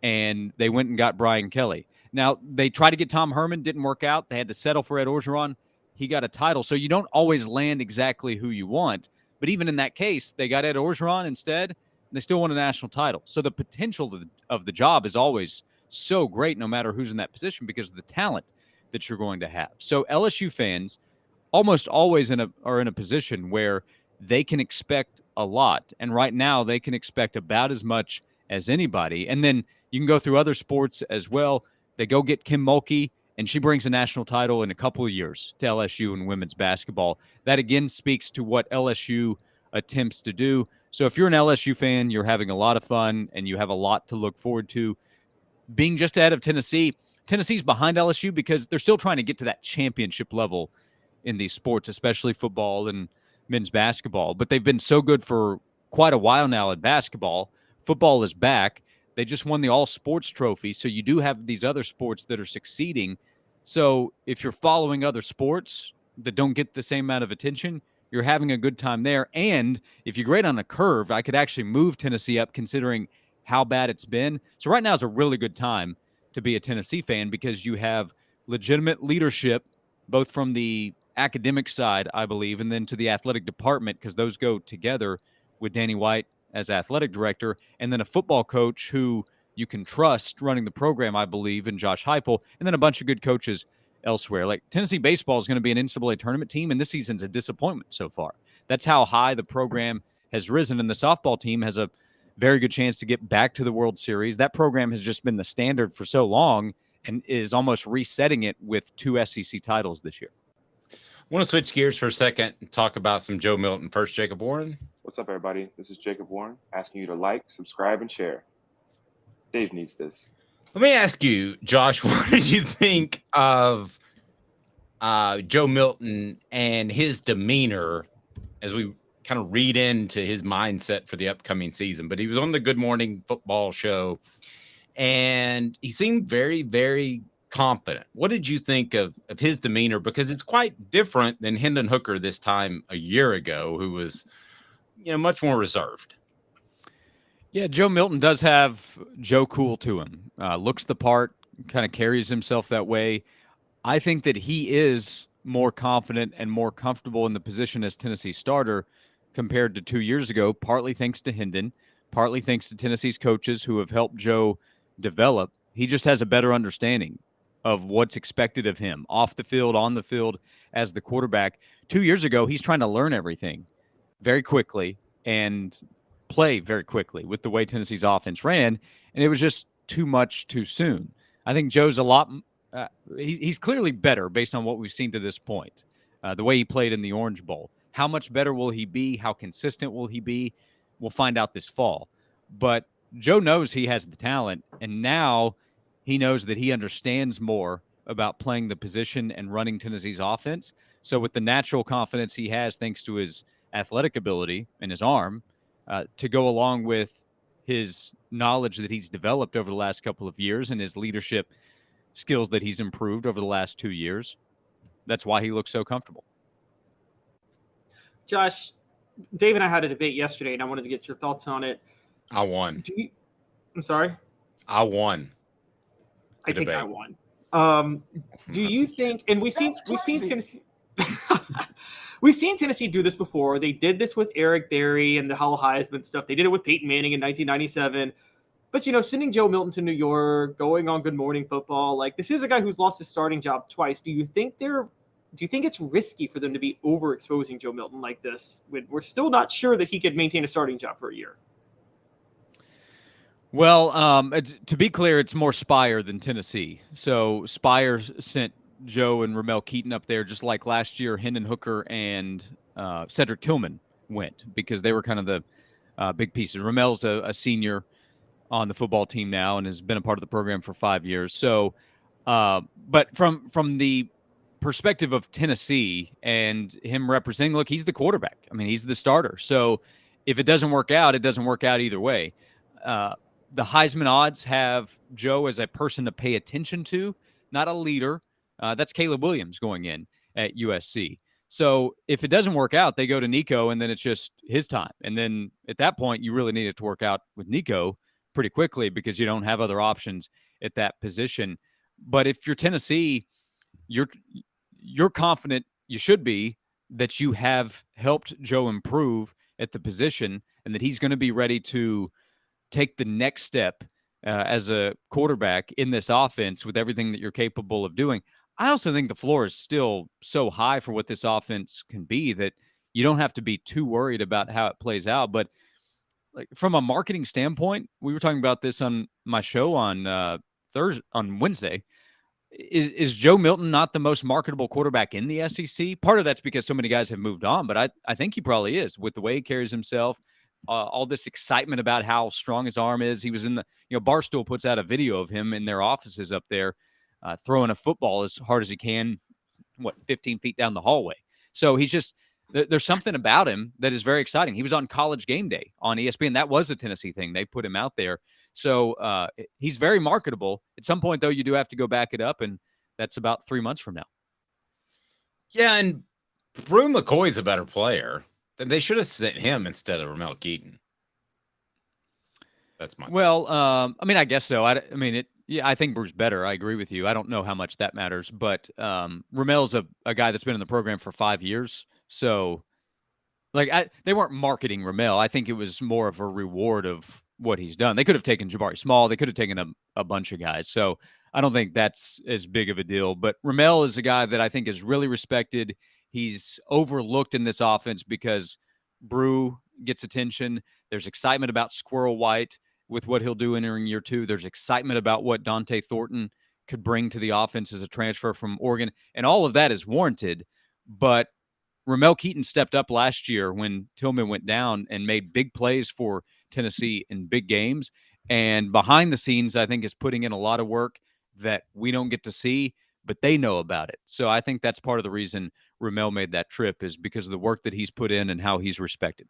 And they went and got Brian Kelly. Now, they tried to get Tom Herman, didn't work out. They had to settle for Ed Orgeron. He got a title. So you don't always land exactly who you want. But even in that case, they got Ed Orgeron instead, They still won a national title. So the potential of the job is always so great, no matter who's in that position, because of the talent that you're going to have. So LSU fans almost always are in a position where they can expect a lot. And right now they can expect about as much as anybody. And then you can go through other sports as well. They go get Kim Mulkey, and she brings a national title in a couple of years to LSU in women's basketball. That again speaks to what LSU attempts to do. So if you're an LSU fan, you're having a lot of fun and you have a lot to look forward to. Being just ahead of Tennessee, Tennessee's behind LSU because they're still trying to get to that championship level in these sports, especially football and men's basketball. But they've been so good for quite a while now at basketball. Football is back. They just won the all sports trophy. So you do have these other sports that are succeeding. So if you're following other sports that don't get the same amount of attention, you're having a good time there. And if you grade on a curve, I could actually move Tennessee up considering how bad it's been. So right now is a really good time to be a Tennessee fan because you have legitimate leadership, both from the academic side, I believe, and then to the athletic department, because those go together with Danny White as athletic director, and then a football coach who you can trust running the program, I believe, in Josh Heupel, and then a bunch of good coaches elsewhere. Like Tennessee baseball is going to be an NCAA tournament team, and this season's a disappointment so far. That's how high the program has risen, and the softball team has a very good chance to get back to the World Series. That program has just been the standard for so long and is almost resetting it with 2 SEC titles this year. I want to switch gears for a second and talk about some Joe Milton. First, Jacob Warren. What's up, everybody? This is Jacob Warren asking you to like, subscribe, and share. Dave needs this. Let me ask you, Josh, what did you think of Joe Milton and his demeanor as we kind of read into his mindset for the upcoming season? But he was on the Good Morning Football show, and he seemed very, very confident. What did you think of his demeanor? Because it's quite different than Hendon Hooker this time a year ago, who was much more reserved. Yeah, Joe Milton does have Joe Cool to him. Looks the part, kind of carries himself that way. I think that he is more confident and more comfortable in the position as Tennessee starter compared to 2 years ago, partly thanks to Hendon, partly thanks to Tennessee's coaches who have helped Joe develop. He just has a better understanding of what's expected of him off the field, on the field as the quarterback. 2 years ago, he's trying to learn everything very quickly and play very quickly with the way Tennessee's offense ran, and it was just too much too soon. I think Joe's a lot he's clearly better based on what we've seen to this point, the way he played in the Orange Bowl. How much better will he be? How consistent will he be? We'll find out this fall. But Joe knows he has the talent, and now he knows that he understands more about playing the position and running Tennessee's offense. So with the natural confidence he has thanks to his athletic ability and his arm, to go along with his knowledge that he's developed over the last couple of years and his leadership skills that he's improved over the last 2 years, that's why he looks so comfortable. Josh, Dave and I had a debate yesterday, and I wanted to get your thoughts on it. I won. I'm sorry? I won. I think I won. Do you think, and we've seen Tennessee we've seen Tennessee do this before. They did this with Eric Berry and the Hall Heisman stuff. They did it with Peyton Manning in 1997. But, sending Joe Milton to New York, going on Good Morning Football, like this is a guy who's lost his starting job twice. Do you think it's risky for them to be overexposing Joe Milton like this when we're still not sure that he could maintain a starting job for a year? Well, to be clear, it's more Spire than Tennessee. So Spire sent Joe and Ramel Keaton up there, just like last year, Hendon Hooker and Cedric Tillman went because they were kind of the big pieces. Ramel's a senior on the football team now and has been a part of the program for 5 years. So, but from the perspective of Tennessee and him representing, look, he's the quarterback. I mean, he's the starter. So if it doesn't work out, it doesn't work out either way. The Heisman odds have Joe as a person to pay attention to, not a leader. That's Caleb Williams going in at USC. So if it doesn't work out, they go to Nico, and then it's just his time. And then at that point, you really need it to work out with Nico pretty quickly because you don't have other options at that position. But if you're Tennessee, you're confident, you should be, that you have helped Joe improve at the position and that he's going to be ready to take the next step as a quarterback in this offense with everything that you're capable of doing. I also think the floor is still so high for what this offense can be that you don't have to be too worried about how it plays out. But like from a marketing standpoint, we were talking about this on my show on Wednesday. Is Joe Milton not the most marketable quarterback in the SEC? Part of that's because so many guys have moved on, but I think he probably is with the way he carries himself. All this excitement about how strong his arm is. He was in the, Barstool puts out a video of him in their offices up there throwing a football as hard as he can, 15 feet down the hallway. So he's just, there's something about him that is very exciting. He was on College Game Day on ESPN. That was a Tennessee thing. They put him out there. So he's very marketable. At some point, though, you do have to go back it up, and that's about 3 months from now. Yeah, and Brew McCoy's a better player. Then they should have sent him instead of Ramel Keaton. That's my I guess so. I think Brew's better. I agree with you. I don't know how much that matters, but Ramel's a guy that's been in the program for 5 years. So, they weren't marketing Ramel. I think it was more of a reward of what he's done. They could have taken Jabari Small. They could have taken a bunch of guys. So I don't think that's as big of a deal. But Ramel is a guy that I think is really respected. He's overlooked in this offense because Brew gets attention. There's excitement about Squirrel White with what he'll do entering year 2. There's excitement about what Dante Thornton could bring to the offense as a transfer from Oregon. And all of that is warranted. But Ramel Keaton stepped up last year when Tillman went down and made big plays for Tennessee in big games. And behind the scenes, I think is putting in a lot of work that we don't get to see, but they know about it. So I think that's part of the reason Ramel made that trip is because of the work that he's put in and how he's respected.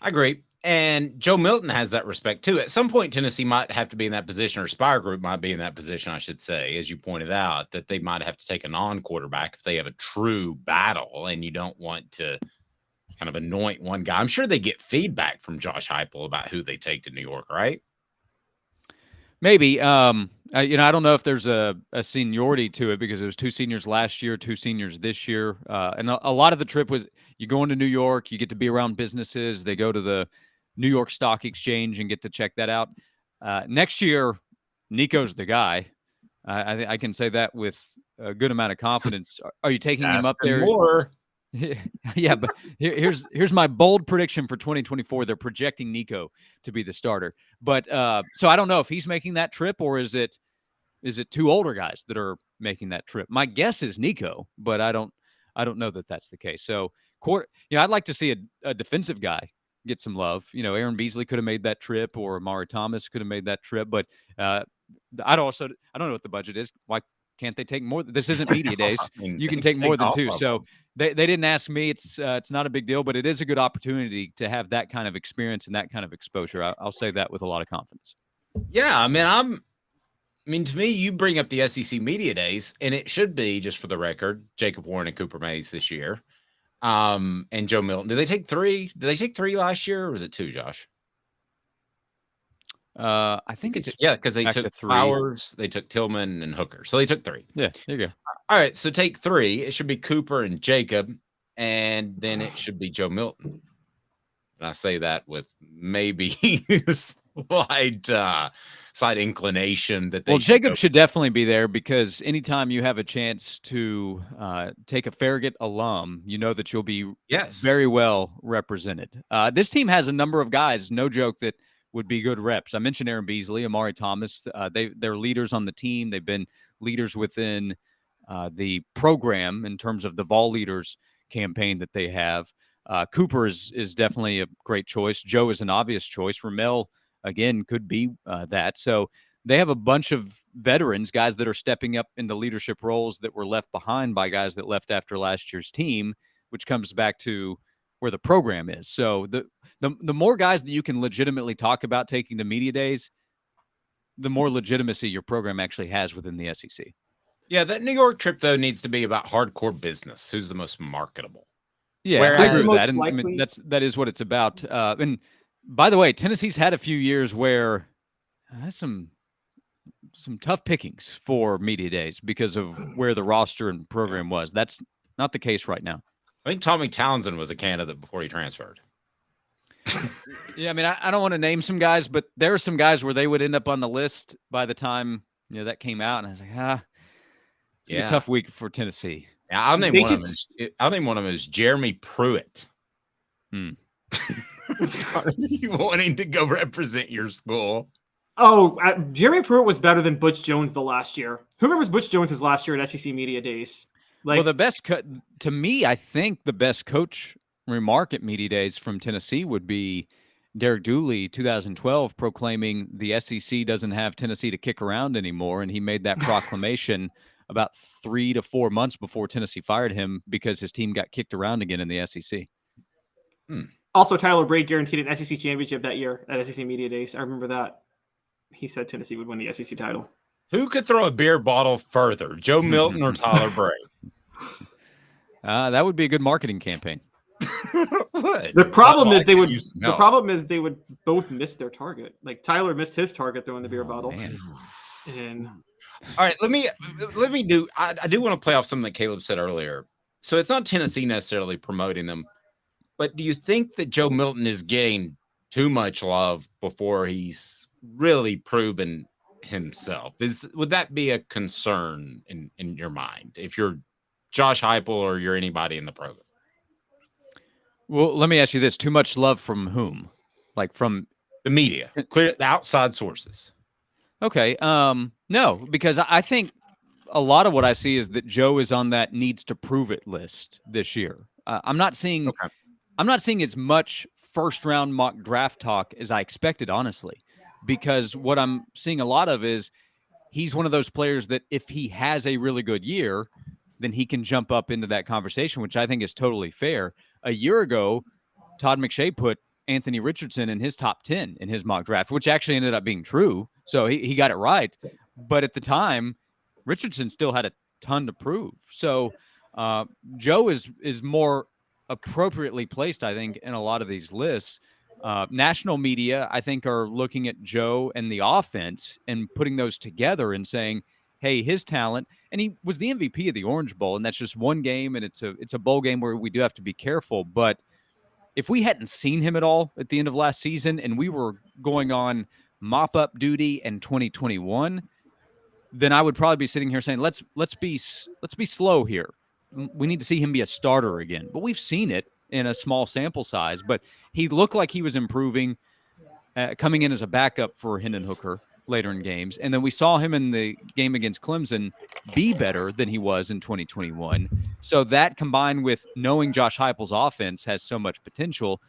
I agree. And Joe Milton has that respect too. At some point, Tennessee might have to be in that position, or Spire Group might be in that position, I should say, as you pointed out, that they might have to take a non-quarterback if they have a true battle and you don't want to kind of anoint one guy. I'm sure they get feedback from Josh Heupel about who they take to New York, right? Maybe. I don't know if there's a seniority to it because it was 2 seniors last year, 2 seniors this year. And a lot of the trip was you go into New York, you get to be around businesses. They go to the New York Stock Exchange and get to check that out. Next year, Nico's the guy. I can say that with a good amount of confidence. Are you taking him up there? More. Yeah, but here's my bold prediction for 2024. They're projecting Nico to be the starter. But so I don't know if he's making that trip or is it 2 older guys that are making that trip. My guess is Nico, but I don't know that that's the case. So I'd like to see a defensive guy get some love. Aaron Beasley could have made that trip, or Amari Thomas could have made that trip. But I don't know what the budget is. Why can't they take more? This isn't media days. You can take more than 2. So they didn't ask me. It's not a big deal, but it is a good opportunity to have that kind of experience and that kind of exposure. I'll say that with a lot of confidence. Yeah, to me, you bring up the SEC media days, and it should be, just for the record, Jacob Warren and Cooper Mays this year, and Joe Milton. Did they take 3? Did they take 3 last year, or was it 2, Josh? I think it's because they took Flowers, they took Tillman and Hooker, so they took 3. Yeah, there you go. All right, so take 3. It should be Cooper and Jacob, and then it should be Joe Milton. And I say that with maybe slight inclination that they. Well, Jacob should definitely be there because anytime you have a chance to take a Farragut alum, you know that you'll be very well represented. This team has a number of guys, no joke, that would be good reps. I mentioned Aaron Beasley, Amari Thomas. They're leaders on the team. They've been leaders within the program in terms of the Vol Leaders campaign that they have. Cooper is definitely a great choice. Joe is an obvious choice. Ramel, again, could be that. So they have a bunch of veterans, guys that are stepping up into leadership roles that were left behind by guys that left after last year's team, which comes back to where the program is. So the more guys that you can legitimately talk about taking to media days, the more legitimacy your program actually has within the SEC. Yeah, that New York trip, though, needs to be about hardcore business. Who's the most marketable? Yeah, I agree with that. And that is what it's about. And by the way, Tennessee's had a few years where that's some tough pickings for media days because of where the roster and program was. That's not the case right now. I think Tommy Townsend was a candidate before he transferred. Yeah, I mean, I don't want to name some guys, but there are some guys where they would end up on the list by the time that came out, and I was like, it's gonna be a tough week for Tennessee. Yeah, I'll name one of them is Jeremy Pruitt. You wanting to go represent your school? Oh, Jeremy Pruitt was better than Butch Jones the last year. Who remembers Butch Jones' last year at SEC Media Days? Well, the best to me, I think the best coach remark at Media Days from Tennessee would be Derek Dooley, 2012, proclaiming the SEC doesn't have Tennessee to kick around anymore, and he made that proclamation about 3 to 4 months before Tennessee fired him because his team got kicked around again in the SEC. Also, Tyler Braid guaranteed an SEC championship that year at SEC Media Days. I remember that. He said Tennessee would win the SEC title. Who could throw a beer bottle further, Joe Milton or Tyler Braid? That would be a good marketing campaign. The problem is they would both miss their target. Like Tyler missed his target throwing the beer bottle. And all right, let me do. I do want to play off something that Caleb said earlier. So it's not Tennessee necessarily promoting them, but do you think that Joe Milton is getting too much love before he's really proven himself? Would that be a concern in your mind if you're Josh Heupel or you're anybody in the program? Well, let me ask you this: too much love from whom? Like from the media, clear the outside sources. Okay. No, because I think a lot of what I see is that Joe is on that needs to prove it list this year. I'm not seeing as much first round mock draft talk as I expected, honestly, because what I'm seeing a lot of is he's one of those players that if he has a really good year, then he can jump up into that conversation, which I think is totally fair. A year ago, Todd McShay put Anthony Richardson in his top 10 in his mock draft, which actually ended up being true. So he got it right. But at the time, Richardson still had a ton to prove. So Joe is more appropriately placed, I think, in a lot of these lists. National media, I think, are looking at Joe and the offense and putting those together and saying, hey, his talent, and he was the MVP of the Orange Bowl, and that's just one game, and it's a bowl game where we do have to be careful. But if we hadn't seen him at all at the end of last season and we were going on mop-up duty in 2021, then I would probably be sitting here saying, let's be slow here. We need to see him be a starter again. But we've seen it in a small sample size. But he looked like he was improving, coming in as a backup for Hendon Hooker later in games. And then we saw him in the game against Clemson be better than he was in 2021. So that combined with knowing Josh Heupel's offense has so much potential,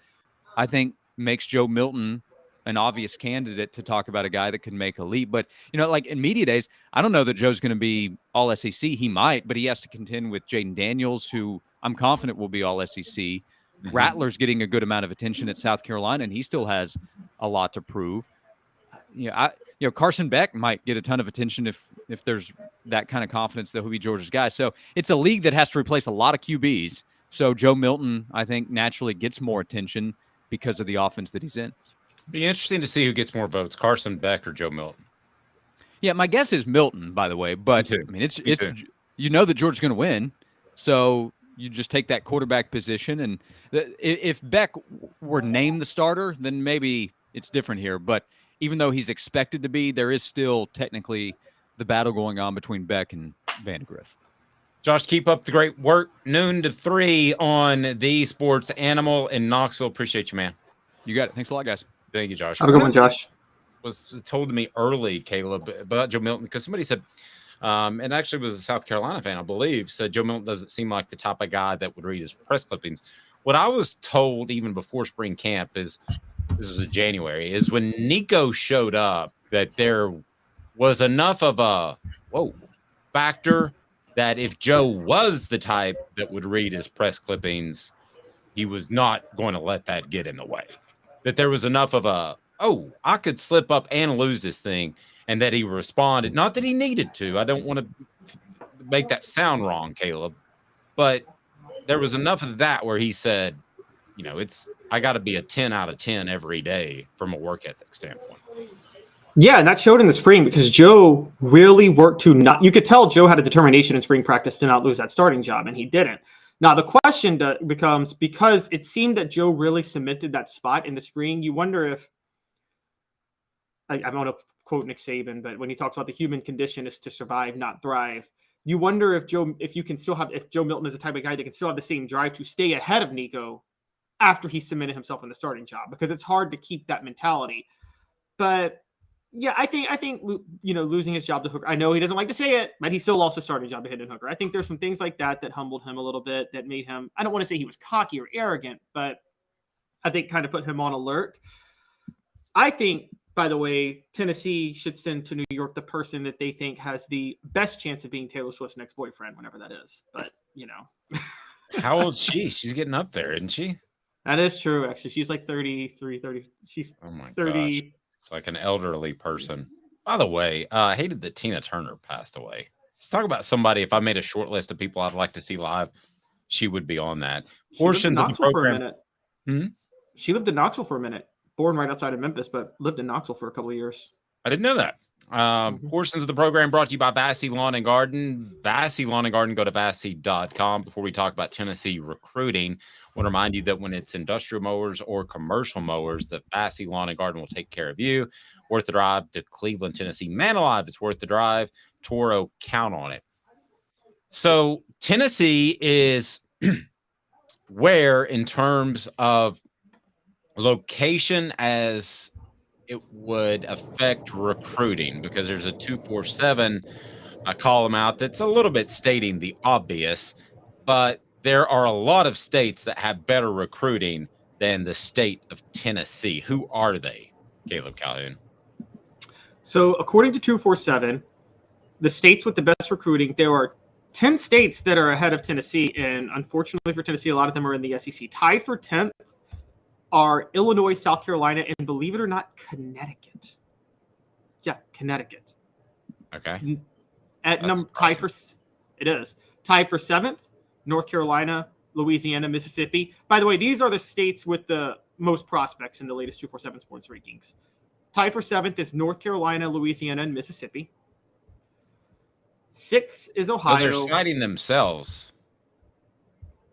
I think makes Joe Milton an obvious candidate to talk about a guy that could make a leap. But, like in media days, I don't know that Joe's going to be all SEC. He might, but he has to contend with Jaden Daniels, who I'm confident will be all SEC. Mm-hmm. Rattler's getting a good amount of attention at South Carolina, and he still has a lot to prove. Carson Beck might get a ton of attention if there's that kind of confidence that he'll be Georgia's guy. So it's a league that has to replace a lot of QBs. So Joe Milton, I think, naturally gets more attention because of the offense that he's in. Be interesting to see who gets more votes, Carson Beck or Joe Milton. Yeah, my guess is Milton, by the way. But I mean, it's that Georgia's going to win, so you just take that quarterback position. And if Beck were named the starter, then maybe it's different here. But even though he's expected to be, there is still technically the battle going on between Beck and Vandegrift. Josh, keep up the great work. Noon to 3 on the Sports Animal in Knoxville. Appreciate you, man. You got it. Thanks a lot, guys. Thank you, Josh. Have a good one, Josh. Was told to me early, Caleb, about Joe Milton, because somebody said, and actually was a South Carolina fan, I believe, said Joe Milton doesn't seem like the type of guy that would read his press clippings. What I was told even before spring camp is, this was in January, is when Nico showed up that there was enough of a factor that if Joe was the type that would read his press clippings, he was not going to let that get in the way. That there was enough of a, I could slip up and lose this thing, and that he responded. Not that he needed to. I don't want to make that sound wrong, Caleb, but there was enough of that where he said, I got to be a 10 out of 10 every day from a work ethic standpoint. Yeah, and that showed in the spring because Joe really worked to not – you could tell Joe had a determination in spring practice to not lose that starting job, and he didn't. Now, the question becomes, because it seemed that Joe really cemented that spot in the spring, you wonder if, I don't want to quote Nick Saban, but when he talks about the human condition is to survive, not thrive, you wonder if Joe Milton is the type of guy that can still have the same drive to stay ahead of Nico after he cemented himself in the starting job, because it's hard to keep that mentality. But yeah, I think losing his job to Hooker, I know he doesn't like to say it, but he still lost his starting job to Hendon Hooker. I think there's some things like that humbled him a little bit, that made him, I don't want to say he was cocky or arrogant, but I think kind of put him on alert. I think, by the way, Tennessee should send to New York the person that they think has the best chance of being Taylor Swift's next boyfriend, whenever that is. But, How old is she? She's getting up there, isn't she? That is true, actually. She's like 33, 30. She's 30. Gosh. Like an elderly person. By the way, I hated that Tina Turner passed away. Let's talk about somebody. If I made a short list of people I'd like to see live, she would be on that. Portions of the program. She lived in Knoxville for a minute. Born right outside of Memphis, but lived in Knoxville for a couple of years. I didn't know that. Portions of the program brought to you by Vassy Lawn and Garden. Vassy Lawn and Garden, go to vassy.com. Before we talk about Tennessee recruiting, I want to remind you that when it's industrial mowers or commercial mowers, that Vassy Lawn and Garden will take care of you. Worth the drive to Cleveland, Tennessee. Man alive, it's worth the drive. Toro, count on it. So Tennessee is where, in terms of location, as it would affect recruiting, because there's a 247 column out that's a little bit stating the obvious, but there are a lot of states that have better recruiting than the state of Tennessee. Who are they, Caleb Calhoun? So according to 247, the states with the best recruiting, there are 10 states that are ahead of Tennessee, and unfortunately for Tennessee, a lot of them are in the SEC. Tied for 10th are Illinois, South Carolina, and believe it or not, Connecticut. Yeah, Connecticut. Okay. Tied for 7th, North Carolina, Louisiana, Mississippi. By the way, these are the states with the most prospects in the latest 247 sports rankings. Tied for 7th is North Carolina, Louisiana, and Mississippi. 6th is Ohio. So they're citing themselves.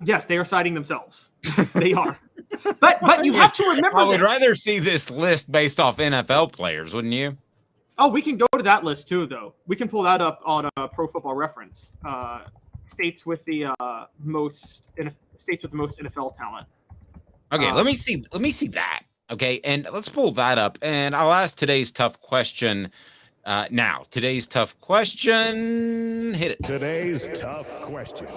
Yes, they are citing themselves. They are. But you have to remember, I would rather see this list based off NFL players, wouldn't you? Oh, we can go to that list too, though. We can pull that up on Pro Football Reference. States with the most NFL talent. Okay, let me see that. Okay, and let's pull that up, and I'll ask today's tough question now. Today's tough question. Hit it. Today's tough question.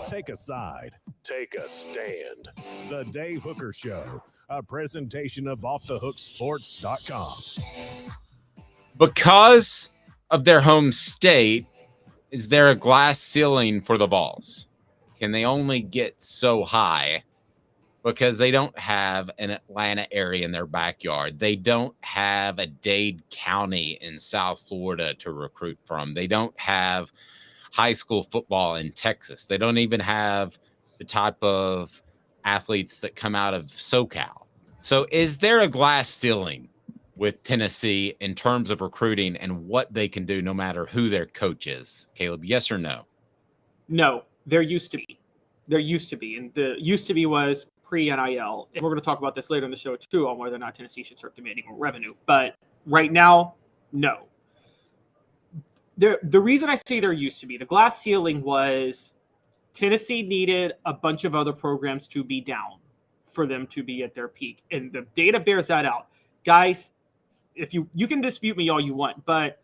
Take a side. Take a stand. The Dave Hooker Show, a presentation of OffTheHookSports.com. Because of their home state, is there a glass ceiling for the Vols? Can they only get so high because they don't have an Atlanta area in their backyard? They don't have a Dade County in South Florida to recruit from. They don't have high school football in Texas. They don't even have the type of athletes that come out of SoCal. So is there a glass ceiling with Tennessee in terms of recruiting and what they can do no matter who their coach is? Caleb, yes or no? No, there used to be. There used to be. And the used to be was pre-NIL. And we're going to talk about this later in the show, too, on whether or not Tennessee should start demanding more revenue. But right now, no. The reason I say there used to be, the glass ceiling was Tennessee needed a bunch of other programs to be down for them to be at their peak. And the data bears that out. Guys, if you can dispute me all you want, but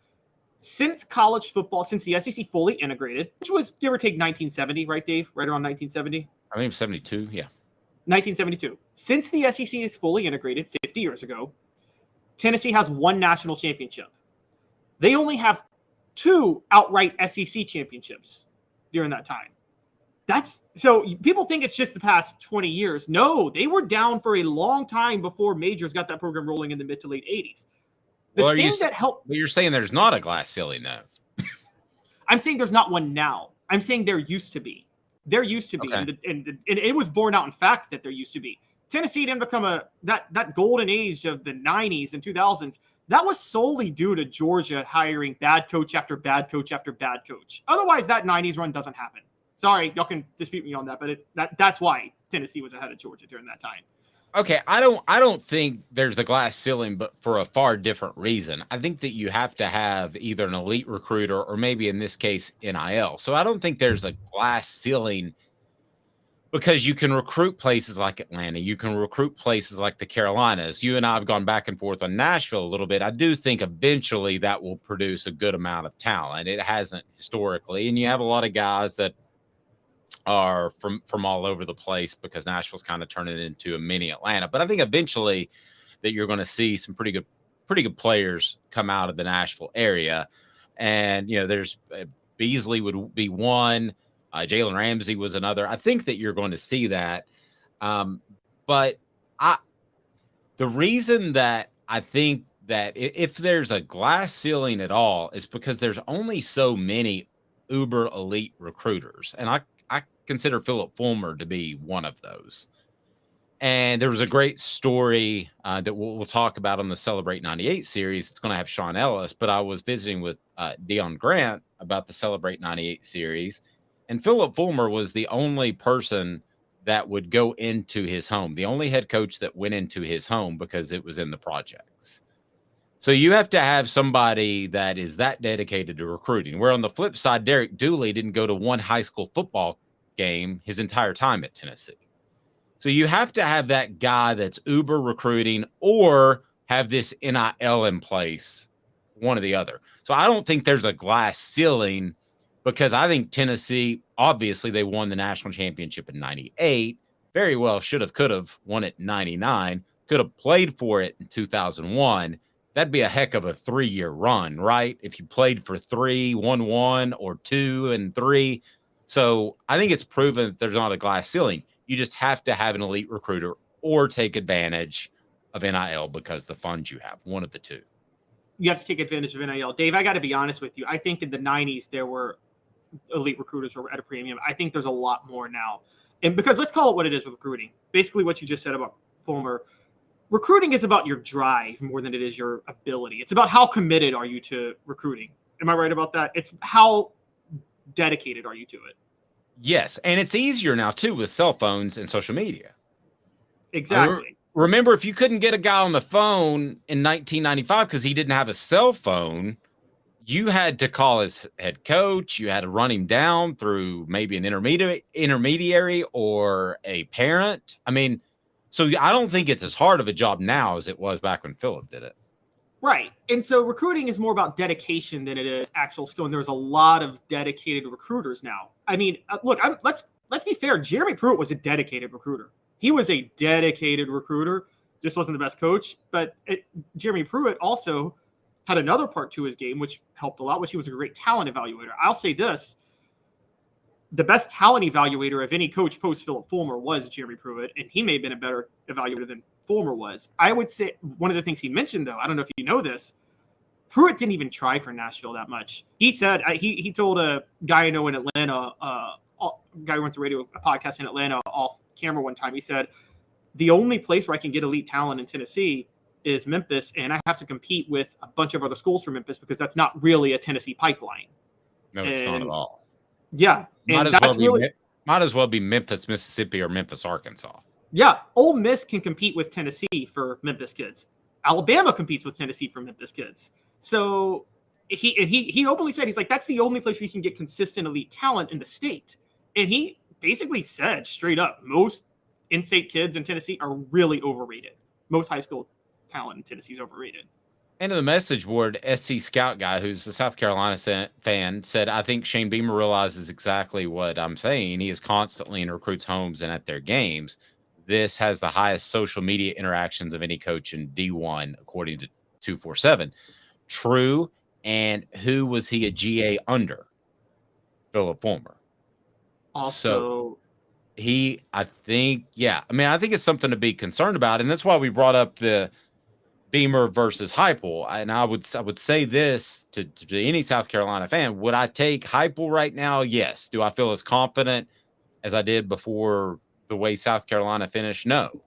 since college football, since the SEC fully integrated, which was give or take 1970, right, Dave? Right around 1970? I think 72, yeah. 1972. Since the SEC is fully integrated 50 years ago, Tennessee has one national championship. They only have 2 outright SEC championships during that time. So people think it's just the past 20 years. No, they were down for a long time before Majors got that program rolling in the mid to late 80s. Well, you're saying there's not a glass ceiling, though. I'm saying there's not one now. I'm saying there used to be. There used to be. Okay. And it was borne out in fact that there used to be. Tennessee didn't become that golden age of the 90s and 2000s. That was solely due to Georgia hiring bad coach after bad coach after bad coach. Otherwise, that 90s run doesn't happen. Sorry, y'all can dispute me on that, but that's why Tennessee was ahead of Georgia during that time. Okay, I don't think there's a glass ceiling, but for a far different reason. I think that you have to have either an elite recruiter or maybe in this case NIL. So I don't think there's a glass ceiling because you can recruit places like Atlanta. You can recruit places like the Carolinas. You and I have gone back and forth on Nashville a little bit. I do think eventually that will produce a good amount of talent. It hasn't historically. And you have a lot of guys that are from all over the place because Nashville's kind of turning into a mini Atlanta. But I think eventually that you're going to see some pretty good players come out of the Nashville area. And, there's Beasley would be one. Jalen Ramsey was another. I think that you're going to see that. But the reason that I think that if there's a glass ceiling at all is because there's only so many uber elite recruiters. And I consider Philip Fulmer to be one of those. And there was a great story that we'll talk about on the Celebrate 98 series. It's going to have Sean Ellis, but I was visiting with Dion Grant about the Celebrate 98 series. And Philip Fulmer was the only person that would go into his home, the only head coach that went into his home because it was in the projects. So you have to have somebody that is that dedicated to recruiting. Where on the flip side, Derek Dooley didn't go to one high school football game his entire time at Tennessee. So you have to have that guy that's uber recruiting or have this NIL in place, one or the other. So I don't think there's a glass ceiling because I think Tennessee, obviously they won the national championship in 98, very well could have won it in 99, could have played for it in 2001. That'd be a heck of a 3-year run, right? If you played for 3, won 1 or 2 and 3. So I think it's proven that there's not a glass ceiling. You just have to have an elite recruiter or take advantage of NIL because the funds you have, one of the two. You have to take advantage of NIL. Dave, I got to be honest with you. I think in the 90s, there were elite recruiters were at a premium. I think there's a lot more now. And because let's call it what it is with recruiting. Basically what you just said about Fulmer. Recruiting is about your drive more than it is your ability. It's about how committed are you to recruiting. Am I right about that? It's how dedicated are you to it? Yes. And it's easier now too with cell phones and social media. Exactly. Remember, if you couldn't get a guy on the phone in 1995 because he didn't have a cell phone, you had to call his head coach. You had to run him down through maybe an intermediary or a parent. I mean, so I don't think it's as hard of a job now as it was back when Philip did it. Right. And so recruiting is more about dedication than it is actual skill. And there's a lot of dedicated recruiters now. I mean, look, let's be fair. Jeremy Pruitt was a dedicated recruiter. He was a dedicated recruiter. Just wasn't the best coach. But Jeremy Pruitt also had another part to his game, which helped a lot, which he was a great talent evaluator. I'll say this. The best talent evaluator of any coach post Philip Fulmer was Jeremy Pruitt, and he may have been a better evaluator than Fulmer was. I would say one of the things he mentioned, though, I don't know if you know this, Pruitt didn't even try for Nashville that much. He said, he told a guy I know in Atlanta, a guy who runs a podcast in Atlanta off camera one time, he said, the only place where I can get elite talent in Tennessee is Memphis, and I have to compete with a bunch of other schools from Memphis because that's not really a Tennessee pipeline. No, it's not at all. Yeah. Might as well be Memphis, Mississippi, or Memphis, Arkansas. Yeah. Ole Miss can compete with Tennessee for Memphis kids. Alabama competes with Tennessee for Memphis kids. So he openly said, he's like, that's the only place where you can get consistent elite talent in the state. And he basically said straight up, most in-state kids in Tennessee are really overrated. Most high school talent in Tennessee is overrated. And in the message board, SC Scout guy, who's a South Carolina fan, said, I think Shane Beamer realizes exactly what I'm saying. He is constantly in recruits' homes and at their games. This has the highest social media interactions of any coach in D1, according to 247. True. And who was he a GA under? Philip Fulmer. Also, I think it's something to be concerned about. And that's why we brought up the Beamer versus Heupel. And I would say this to any South Carolina fan. Would I take Heupel right now? Yes. Do I feel as confident as I did before the way South Carolina finished? No.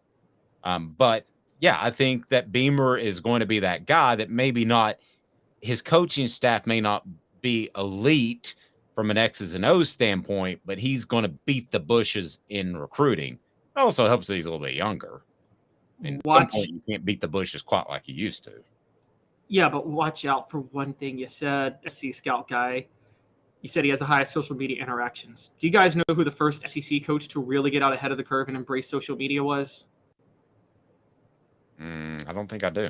But yeah, I think that Beamer is going to be that guy that maybe not, his coaching staff may not be elite, from an X's and O's standpoint, but he's going to beat the bushes in recruiting. It also helps that he's a little bit younger. And at some point, you can't beat the bushes quite like you used to. Yeah, but watch out for one thing you said, SEC scout guy. You said he has the highest social media interactions. Do you guys know who the first SEC coach to really get out ahead of the curve and embrace social media was? I don't think I do.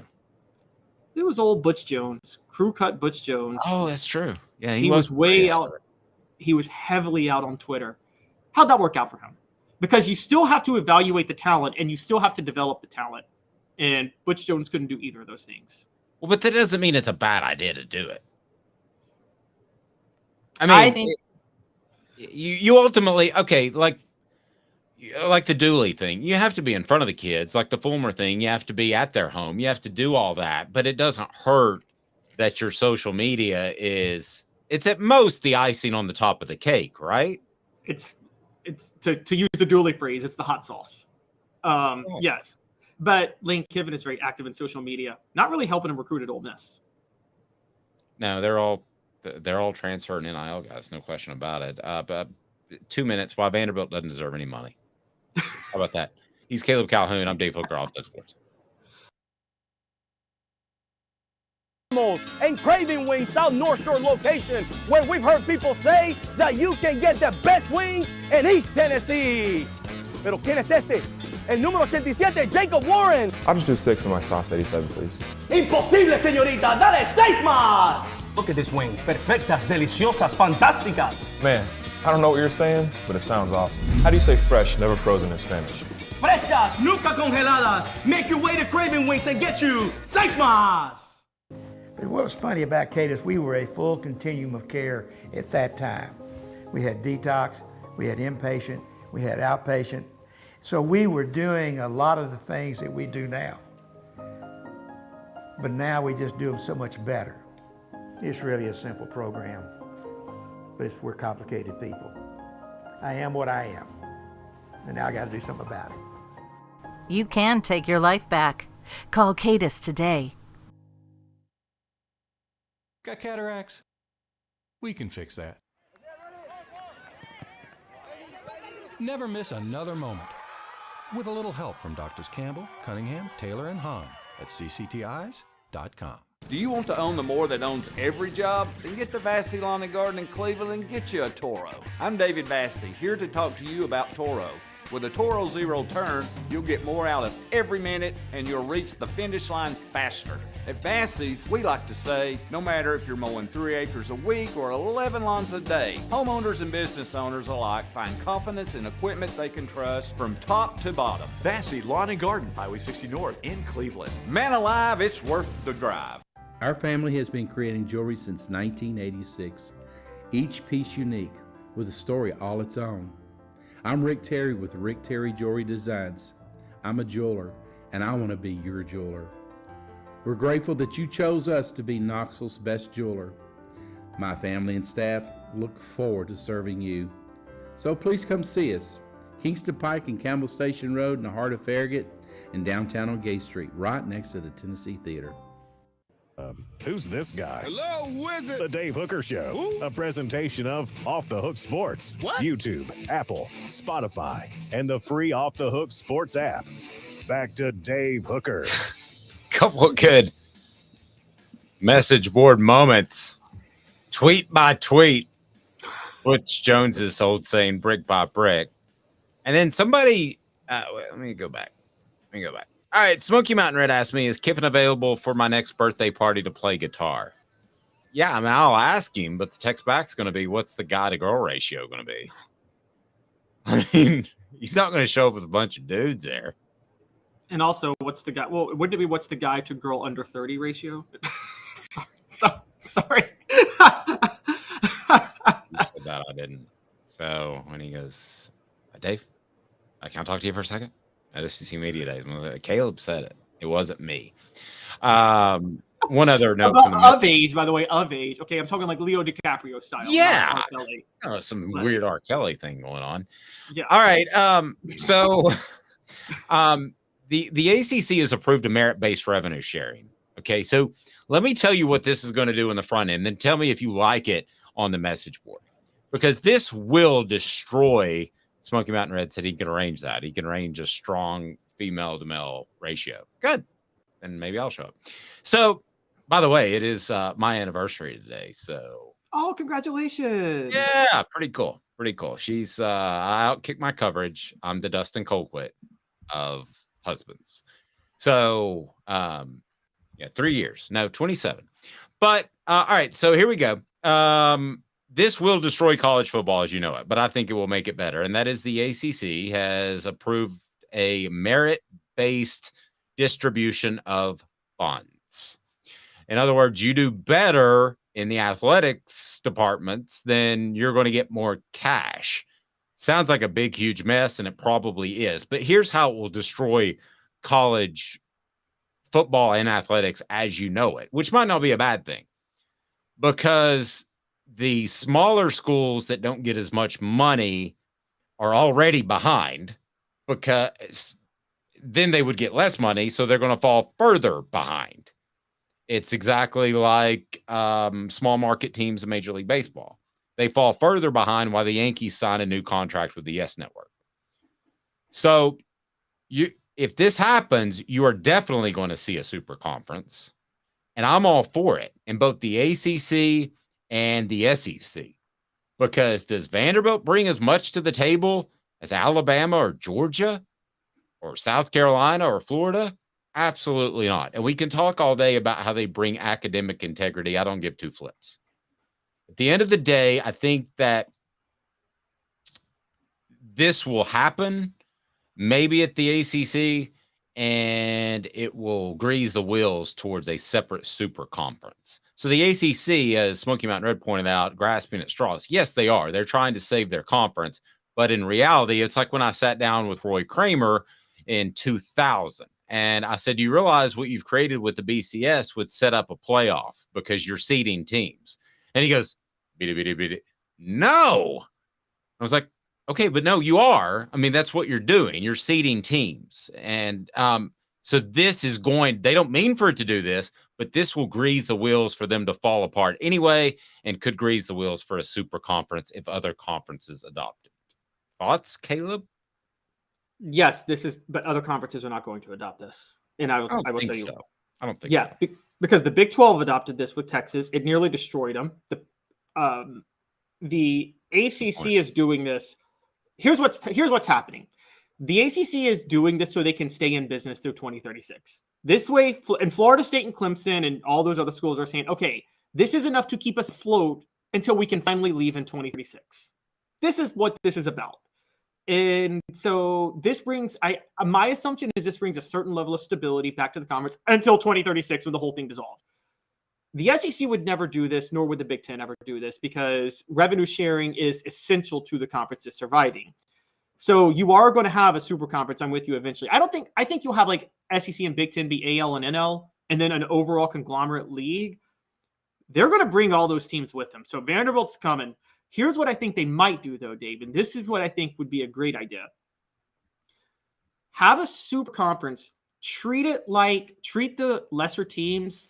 It was old Butch Jones, crew cut Butch Jones. Oh, that's true. Yeah, he was way out. He was heavily out on Twitter. How'd that work out for him? Because you still have to evaluate the talent and you still have to develop the talent. And Butch Jones couldn't do either of those things. Well, but that doesn't mean it's a bad idea to do it. I mean, you ultimately, okay, like the Dooley thing, you have to be in front of the kids. Like the Fulmer thing, you have to be at their home. You have to do all that. But it doesn't hurt that your social media it's at most the icing on the top of the cake, right? It's to use the Dooley phrase, it's the hot sauce. Yes. But Lane Kiffin is very active in social media, not really helping him recruit at Ole Miss. No, they're all transferred NIL guys, no question about it. But 2 minutes, why Vanderbilt doesn't deserve any money. How about that? He's Caleb Calhoun. I'm Dave Hooker, Off the Hook Sports. And Craving Wings South North Shore location, where we've heard people say that you can get the best wings in East Tennessee. Pero ¿quién es este? El número 87, Jacob Warren. I'll just do 6 of my sauce 87, please. Imposible, señorita. Dale 6 más. Look at these wings. Perfectas, deliciosas, fantásticas. Man, I don't know what you're saying, but it sounds awesome. How do you say fresh, never frozen in Spanish? Frescas, nunca congeladas. Make your way to Craving Wings and get you 6 más. But what was funny about Cadis, we were a full continuum of care at that time. We had detox, we had inpatient, we had outpatient. So we were doing a lot of the things that we do now. But now we just do them so much better. It's really a simple program, but we're complicated people. I am what I am, and now I got to do something about it. You can take your life back. Call Cadis today. Got cataracts? We can fix that. Never miss another moment. With a little help from Doctors Campbell, Cunningham, Taylor, and Hahn at cctis.com. Do you want to own the more that owns every job? Then get to Vassey Lawn and Garden in Cleveland and get you a Toro. I'm David Vassey, here to talk to you about Toro. With a Toro Zero Turn, you'll get more out of every minute and you'll reach the finish line faster. At Vassey's, we like to say, no matter if you're mowing 3 acres a week or 11 lawns a day, homeowners and business owners alike find confidence in equipment they can trust from top to bottom. Vassey Lawn and Garden, Highway 60 North in Cleveland. Man alive, it's worth the drive. Our family has been creating jewelry since 1986, each piece unique with a story all its own. I'm Rick Terry with Rick Terry Jewelry Designs. I'm a jeweler, and I want to be your jeweler. We're grateful that you chose us to be Knoxville's best jeweler. My family and staff look forward to serving you. So please come see us. Kingston Pike and Campbell Station Road in the heart of Farragut and downtown on Gay Street, right next to the Tennessee Theater. Who's this guy? Hello, wizard. The Dave Hooker Show, a presentation of Off the Hook Sports. What? YouTube, Apple, Spotify, and the free Off the Hook Sports app. Back to Dave Hooker. Couple of good message board moments. Tweet by tweet. Butch Jones's old saying, brick by brick. And then somebody, let me go back. All right, Smoky Mountain Red asked me, is Kiffin available for my next birthday party to play guitar? Yeah, I mean, I'll ask him, but the text back's going to be, what's the guy-to-girl ratio going to be? I mean, he's not going to show up with a bunch of dudes there. And also, what's the guy? Well, wouldn't it be what's the guy to girl under 30 ratio? Sorry. You said that, I didn't. So when he goes, Dave, can I talk to you for a second? At FCC Media Days. Caleb said it. It wasn't me. One other note. Of age, by the way, of age. Okay, I'm talking like Leo DiCaprio style. Yeah. Some weird R. Kelly thing going on. Yeah. All right. So the ACC has approved a merit-based revenue sharing. Okay, so let me tell you what this is going to do in the front end, then tell me if you like it on the message board. because this will destroy. Smoky Mountain Red said he can arrange that. He can arrange a strong female to male ratio. Good. And maybe I'll show up. So, by the way, it is my anniversary today. So, oh, congratulations. Yeah, pretty cool. Pretty cool. She's I outkicked my coverage. I'm the Dustin Colquitt of husbands. So, 3 years. No, 27. But all right, so here we go. This will destroy college football as you know it, but I think it will make it better. And that is the ACC has approved a merit-based distribution of funds. In other words, you do better in the athletics departments, then you're going to get more cash. Sounds like a big, huge mess, and it probably is. But here's how it will destroy college football and athletics as you know it, which might not be a bad thing, because the smaller schools that don't get as much money are already behind, because then they would get less money, so they're going to fall further behind. It's exactly like small market teams in Major League Baseball. They fall further behind while the Yankees sign a new contract with the YES Network. So if this happens, you are definitely going to see a super conference, and I'm all for it in both the ACC and the SEC, because does Vanderbilt bring as much to the table as Alabama or Georgia or South Carolina or Florida? Absolutely not. And we can talk all day about how they bring academic integrity. I don't give two flips. At the end of the day, I think that this will happen maybe at the ACC, and it will grease the wheels towards a separate super conference. So the ACC, as Smoky Mountain Red pointed out, grasping at straws. Yes, they are. They're trying to save their conference. But in reality, it's like when I sat down with Roy Kramer in 2000. And I said, do you realize what you've created with the BCS would set up a playoff because you're seeding teams? And he goes, no. I was like, okay, but no, you are. I mean, that's what you're doing. You're seeding teams. And so this is they don't mean for it to do this, but this will grease the wheels for them to fall apart anyway, and could grease the wheels for a super conference if other conferences adopt it. Thoughts, Caleb? Yes, but other conferences are not going to adopt this. And I will tell you. So. I don't think so. Because the Big 12 adopted this with Texas. It nearly destroyed them. The ACC is doing this. Here's what's happening. The ACC is doing this so they can stay in business through 2036. This way, and Florida State and Clemson and all those other schools are saying, okay, this is enough to keep us afloat until we can finally leave in 2036. This is what this is about. And so this brings, my assumption is this brings a certain level of stability back to the conference until 2036 when the whole thing dissolves. The SEC would never do this, nor would the Big Ten ever do this, because revenue sharing is essential to the conference's surviving. So you are going to have a super conference. I'm with you eventually. I think you'll have like SEC and Big Ten be AL and NL, and then an overall conglomerate league. They're going to bring all those teams with them. So Vanderbilt's coming. Here's what I think they might do, though, Dave, and this is what I think would be a great idea. Have a super conference. Treat the lesser teams.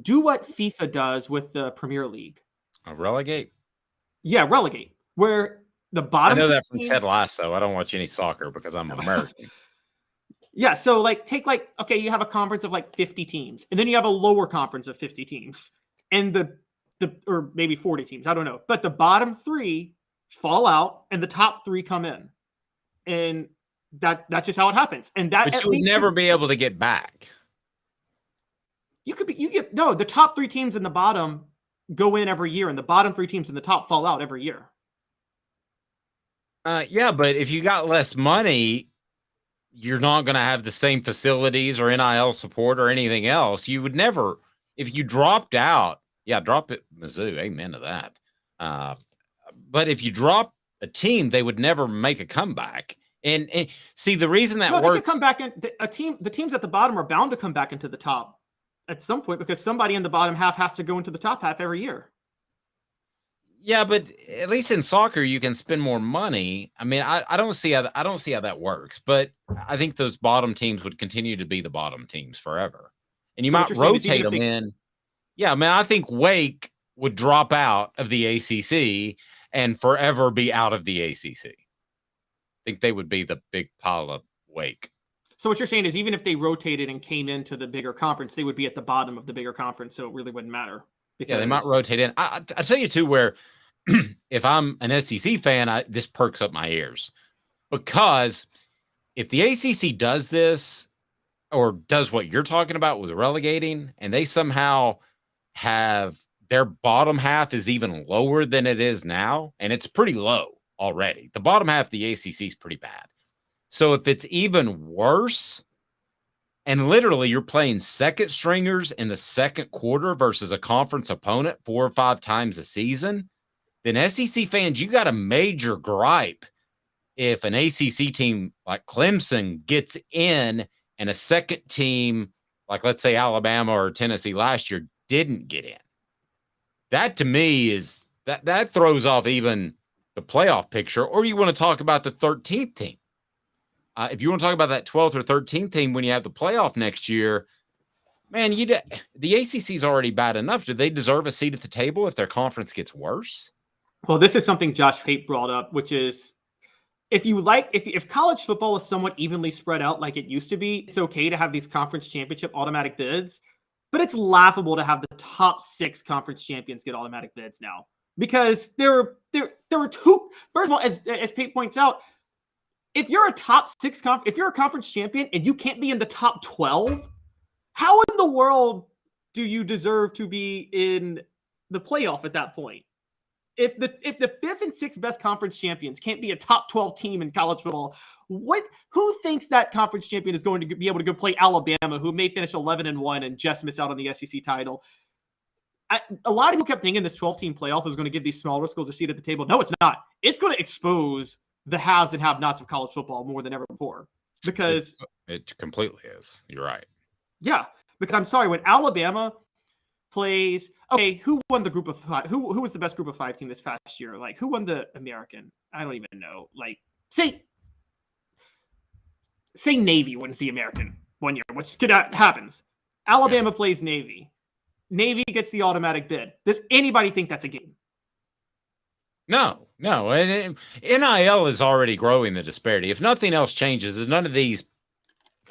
Do what FIFA does with the Premier League. Relegate? Yeah, relegate. Where the bottom. I know that from Ted Lasso. I don't watch any soccer because I'm American. Yeah, so okay, you have a conference of 50 teams, and then you have a lower conference of 50 teams, and or maybe 40 teams, I don't know. But the bottom 3 fall out and the top 3 come in. And that's just how it happens. And but you would never be able to get back. The top 3 teams in the bottom go in every year, and the bottom 3 teams in the top fall out every year. Yeah, but if you got less money, you're not going to have the same facilities or NIL support or anything else. You would never, if you dropped out. Yeah, drop it, Mizzou. Amen to that. But if you drop a team, they would never make a comeback. And see, the reason that works. They could come back in. The teams at the bottom are bound to come back into the top at some point, because somebody in the bottom half has to go into the top half every year. Yeah, but at least in soccer, you can spend more money. I mean, I don't see how that works. But I think those bottom teams would continue to be the bottom teams forever, and you might rotate them in. Yeah, I mean, I think Wake would drop out of the ACC, and forever be out of the ACC. I think they would be the big pile of wake. So what you're saying is even if they rotated and came into the bigger conference, they would be at the bottom of the bigger conference, so it really wouldn't matter. Yeah, they might rotate in. I tell you, too, where if I'm an SEC fan, this perks up my ears. Because if the ACC does this or does what you're talking about with relegating, and they somehow have their bottom half is even lower than it is now, and it's pretty low already. The bottom half of the ACC is pretty bad. So if it's even worse, and literally you're playing second stringers in the second quarter versus a conference opponent 4 or 5 times a season, then SEC fans, you got a major gripe if an ACC team like Clemson gets in and a second team, like let's say Alabama or Tennessee last year, didn't get in. That to me is that throws off even the playoff picture. Or you want to talk about the 13th team. If you want to talk about that 12th or 13th team when you have the playoff next year, man, the ACC is already bad enough. Do they deserve a seat at the table if their conference gets worse? Well, this is something Josh Pate brought up, which is if college football is somewhat evenly spread out like it used to be, it's okay to have these conference championship automatic bids, but it's laughable to have the top 6 conference champions get automatic bids now because there were two. First of all, as Pate points out, if you're a top 6 if you're a conference champion and you can't be in the top 12, how in the world do you deserve to be in the playoff at that point? If the 5th and 6th best conference champions can't be a top 12 team in college football, who thinks that conference champion is going to be able to go play Alabama, who may finish 11-1 and just miss out on the SEC title? A lot of people kept thinking this 12-team playoff was going to give these smaller schools a seat at the table. No, it's not. It's going to expose the haves and have-nots of college football more than ever before. Because it completely is. You're right. Yeah, because I'm sorry, when Alabama plays, okay, who won the group of 5? Who was the best group of 5 team this past year? Like, who won the American? I don't even know. Like, say Navy wins the American one year, which happens. Alabama plays Navy. Navy gets the automatic bid. Does anybody think that's a game? No. And NIL is already growing the disparity. If nothing else changes, if none of these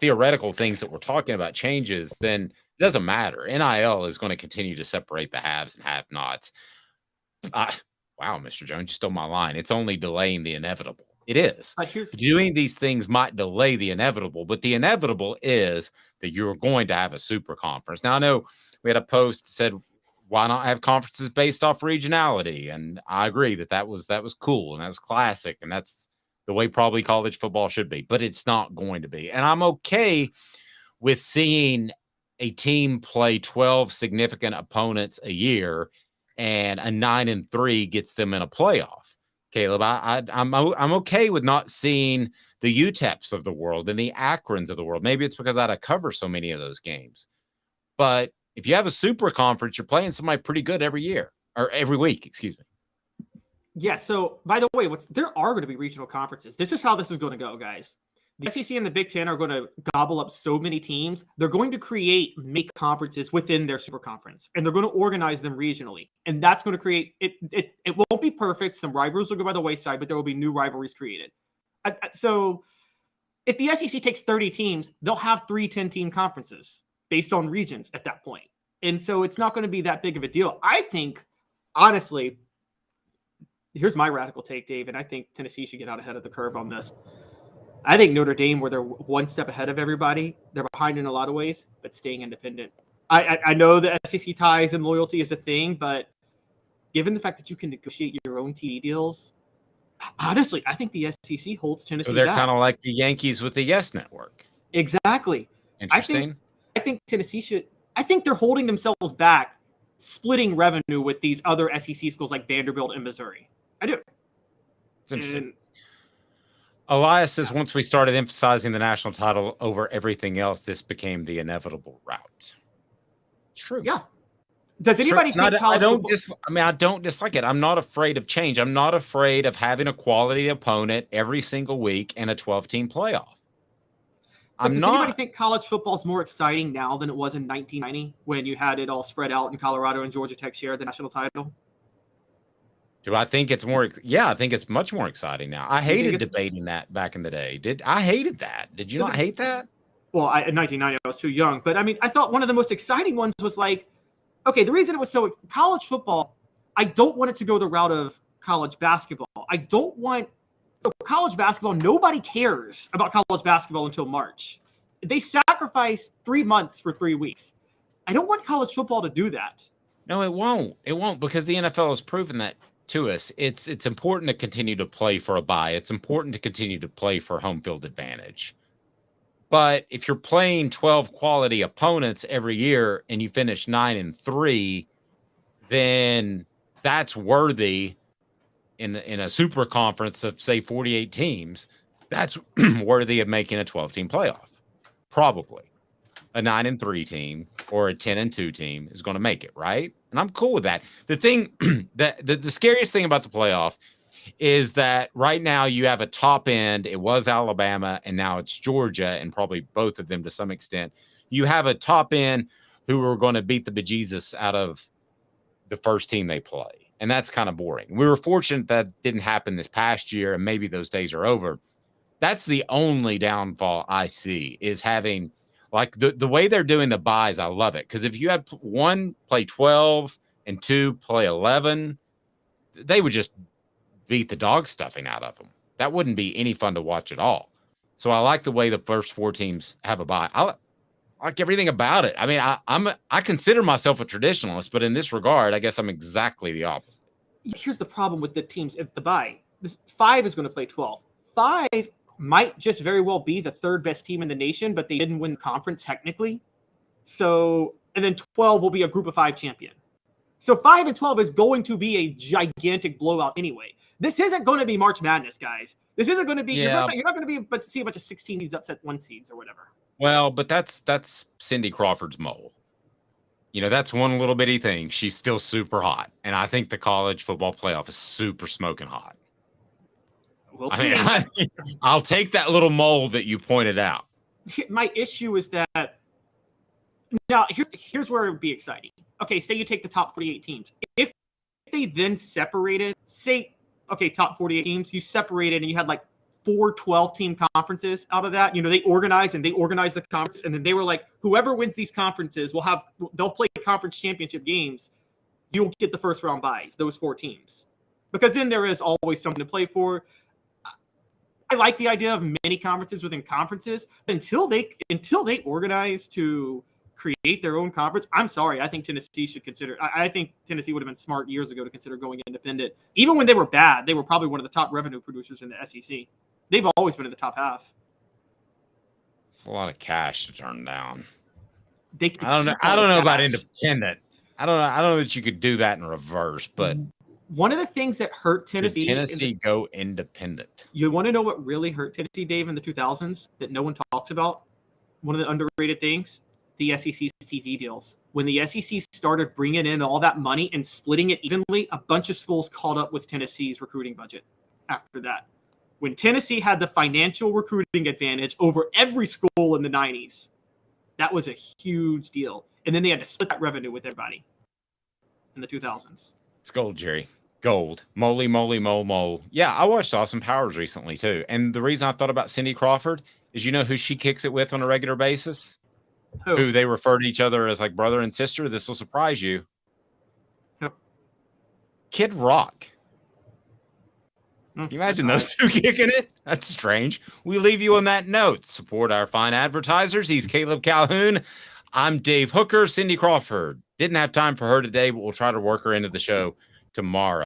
theoretical things that we're talking about changes, then it doesn't matter. NIL is going to continue to separate the haves and have-nots. Wow, Mr. Jones, you stole my line. It's only delaying the inevitable. It is. Doing these things might delay the inevitable, but the inevitable is that you're going to have a super conference. Now, I know we had a post that said, why not have conferences based off regionality? And I agree that was cool and that's classic. And that's the way probably college football should be, but it's not going to be. And I'm okay with seeing a team play 12 significant opponents a year and a 9-3 gets them in a playoff. Caleb, I'm okay with not seeing the UTEPs of the world and the Akrons of the world. Maybe it's because I had to cover so many of those games. But if you have a super conference, you're playing somebody pretty good every year or every week, excuse me. Yeah. So by the way, there are going to be regional conferences. This is how this is going to go, guys. The SEC and the Big Ten are going to gobble up so many teams. They're going to make conferences within their super conference, and they're going to organize them regionally. And that's going to create it. It won't be perfect. Some rivalries will go by the wayside, but there will be new rivalries created. So if the SEC takes 30 teams, they'll have 3 10-team conferences based on regions at that point. And so it's not going to be that big of a deal. I think, honestly, here's my radical take, Dave, and I think Tennessee should get out ahead of the curve on this. I think Notre Dame, where they're one step ahead of everybody, they're behind in a lot of ways, but staying independent. I know the SEC ties and loyalty is a thing, but given the fact that you can negotiate your own TV deals, honestly, I think the SEC holds Tennessee back. So they're kind of like the Yankees with the Yes Network. Exactly. Interesting. I think Tennessee should. I think they're holding themselves back, splitting revenue with these other SEC schools like Vanderbilt and Missouri. I do. It's interesting. Elias says once we started emphasizing the national title over everything else, this became the inevitable route. It's true. Yeah. Does anybody think I don't dislike it. I'm not afraid of change. I'm not afraid of having a quality opponent every single week and a 12-team playoff. Does anybody think college football is more exciting now than it was in 1990 when you had it all spread out and Colorado and Georgia Tech shared the national title? Do I think it's more? Yeah, I think it's much more exciting now. I hated debating that back in the day. I hated that? Did you not hate that? Well, in 1990, I was too young. But I mean, I thought one of the most exciting ones was like, okay, the reason it was so college football, I don't want it to go the route of college basketball. I don't want so college basketball. Nobody cares about college basketball until March. They sacrifice 3 months for 3 weeks. I don't want college football to do that. No, it won't. It won't, because the NFL has proven that to us. It's important to continue to play for a bye. It's important to continue to play for home field advantage. But if you're playing 12 quality opponents every year and you finish 9-3, then that's worthy in a super conference of, say, 48 teams. That's worthy of making a 12-team playoff. Probably a 9-3 team or a 10-2 team is going to make it, right? And I'm cool with that. The thing that the scariest thing about the playoff is that right now you have a top end. It was Alabama and now it's Georgia, and probably both of them to some extent. You have a top end who are going to beat the bejesus out of the first team they play. And that's kind of boring. We were fortunate that didn't happen this past year, and maybe those days are over. That's the only downfall I see, is having like the way they're doing the buys. I love it, because if you had one play 12 and two play 11, they would just beat the dog stuffing out of them. That wouldn't be any fun to watch at all. So I like the way the first four teams have a bye. I like everything about it. I mean, I consider myself a traditionalist, but in this regard, I guess I'm exactly the opposite. Here's the problem with the teams at the bye. 5 is going to play 12. 5 might just very well be the third best team in the nation, but they didn't win conference technically. So, and then 12 will be a group of 5 champion. So 5 and 12 is going to be a gigantic blowout anyway. This isn't going to be March Madness, guys. This isn't going to be, you're not going to be see a bunch of 16 seeds upset 1 seeds or whatever. Well, but that's Cindy Crawford's mole. You know, that's one little bitty thing. She's still super hot. And I think the college football playoff is super smoking hot. We'll see. I'll take that little mole that you pointed out. My issue is that now here's where it would be exciting. Okay, say you take the top 48 teams. If they then separated, say, okay, top 48 teams, you separated and you had like 4 12-team conferences out of that. You know, they organized the conference, and then they were like, whoever wins these conferences they'll play conference championship games. You'll get the first round buys, those 4 teams. Because then there is always something to play for. I like the idea of many conferences within conferences. Until they organize to create their own conference, I'm sorry. I think Tennessee should consider. I think Tennessee would have been smart years ago to consider going independent. Even when they were bad, they were probably one of the top revenue producers in the SEC. They've always been in the top half. It's a lot of cash to turn down. I don't know about independent. I don't know that you could do that in reverse, but one of the things that hurt Tennessee. Did Tennessee go independent? You want to know what really hurt Tennessee, Dave, in the 2000s that no one talks about? One of the underrated things, the SEC's TV deals. When the SEC started bringing in all that money and splitting it evenly, a bunch of schools caught up with Tennessee's recruiting budget after that. When Tennessee had the financial recruiting advantage over every school in the 90s, that was a huge deal. And then they had to split that revenue with everybody in the 2000s. It's gold, Jerry. Gold. Moly, moly, mole. Yeah, I watched Austin Powers recently, too. And the reason I thought about Cindy Crawford is, you know who she kicks it with on a regular basis? Who they refer to each other as like brother and sister. This will surprise you. Who? Kid Rock. Can you imagine those two kicking it? That's strange. We leave you on that note. Support our fine advertisers. He's Caleb Calhoun. I'm Dave Hooker. Cindy Crawford. Didn't have time for her today, but we'll try to work her into the show tomorrow.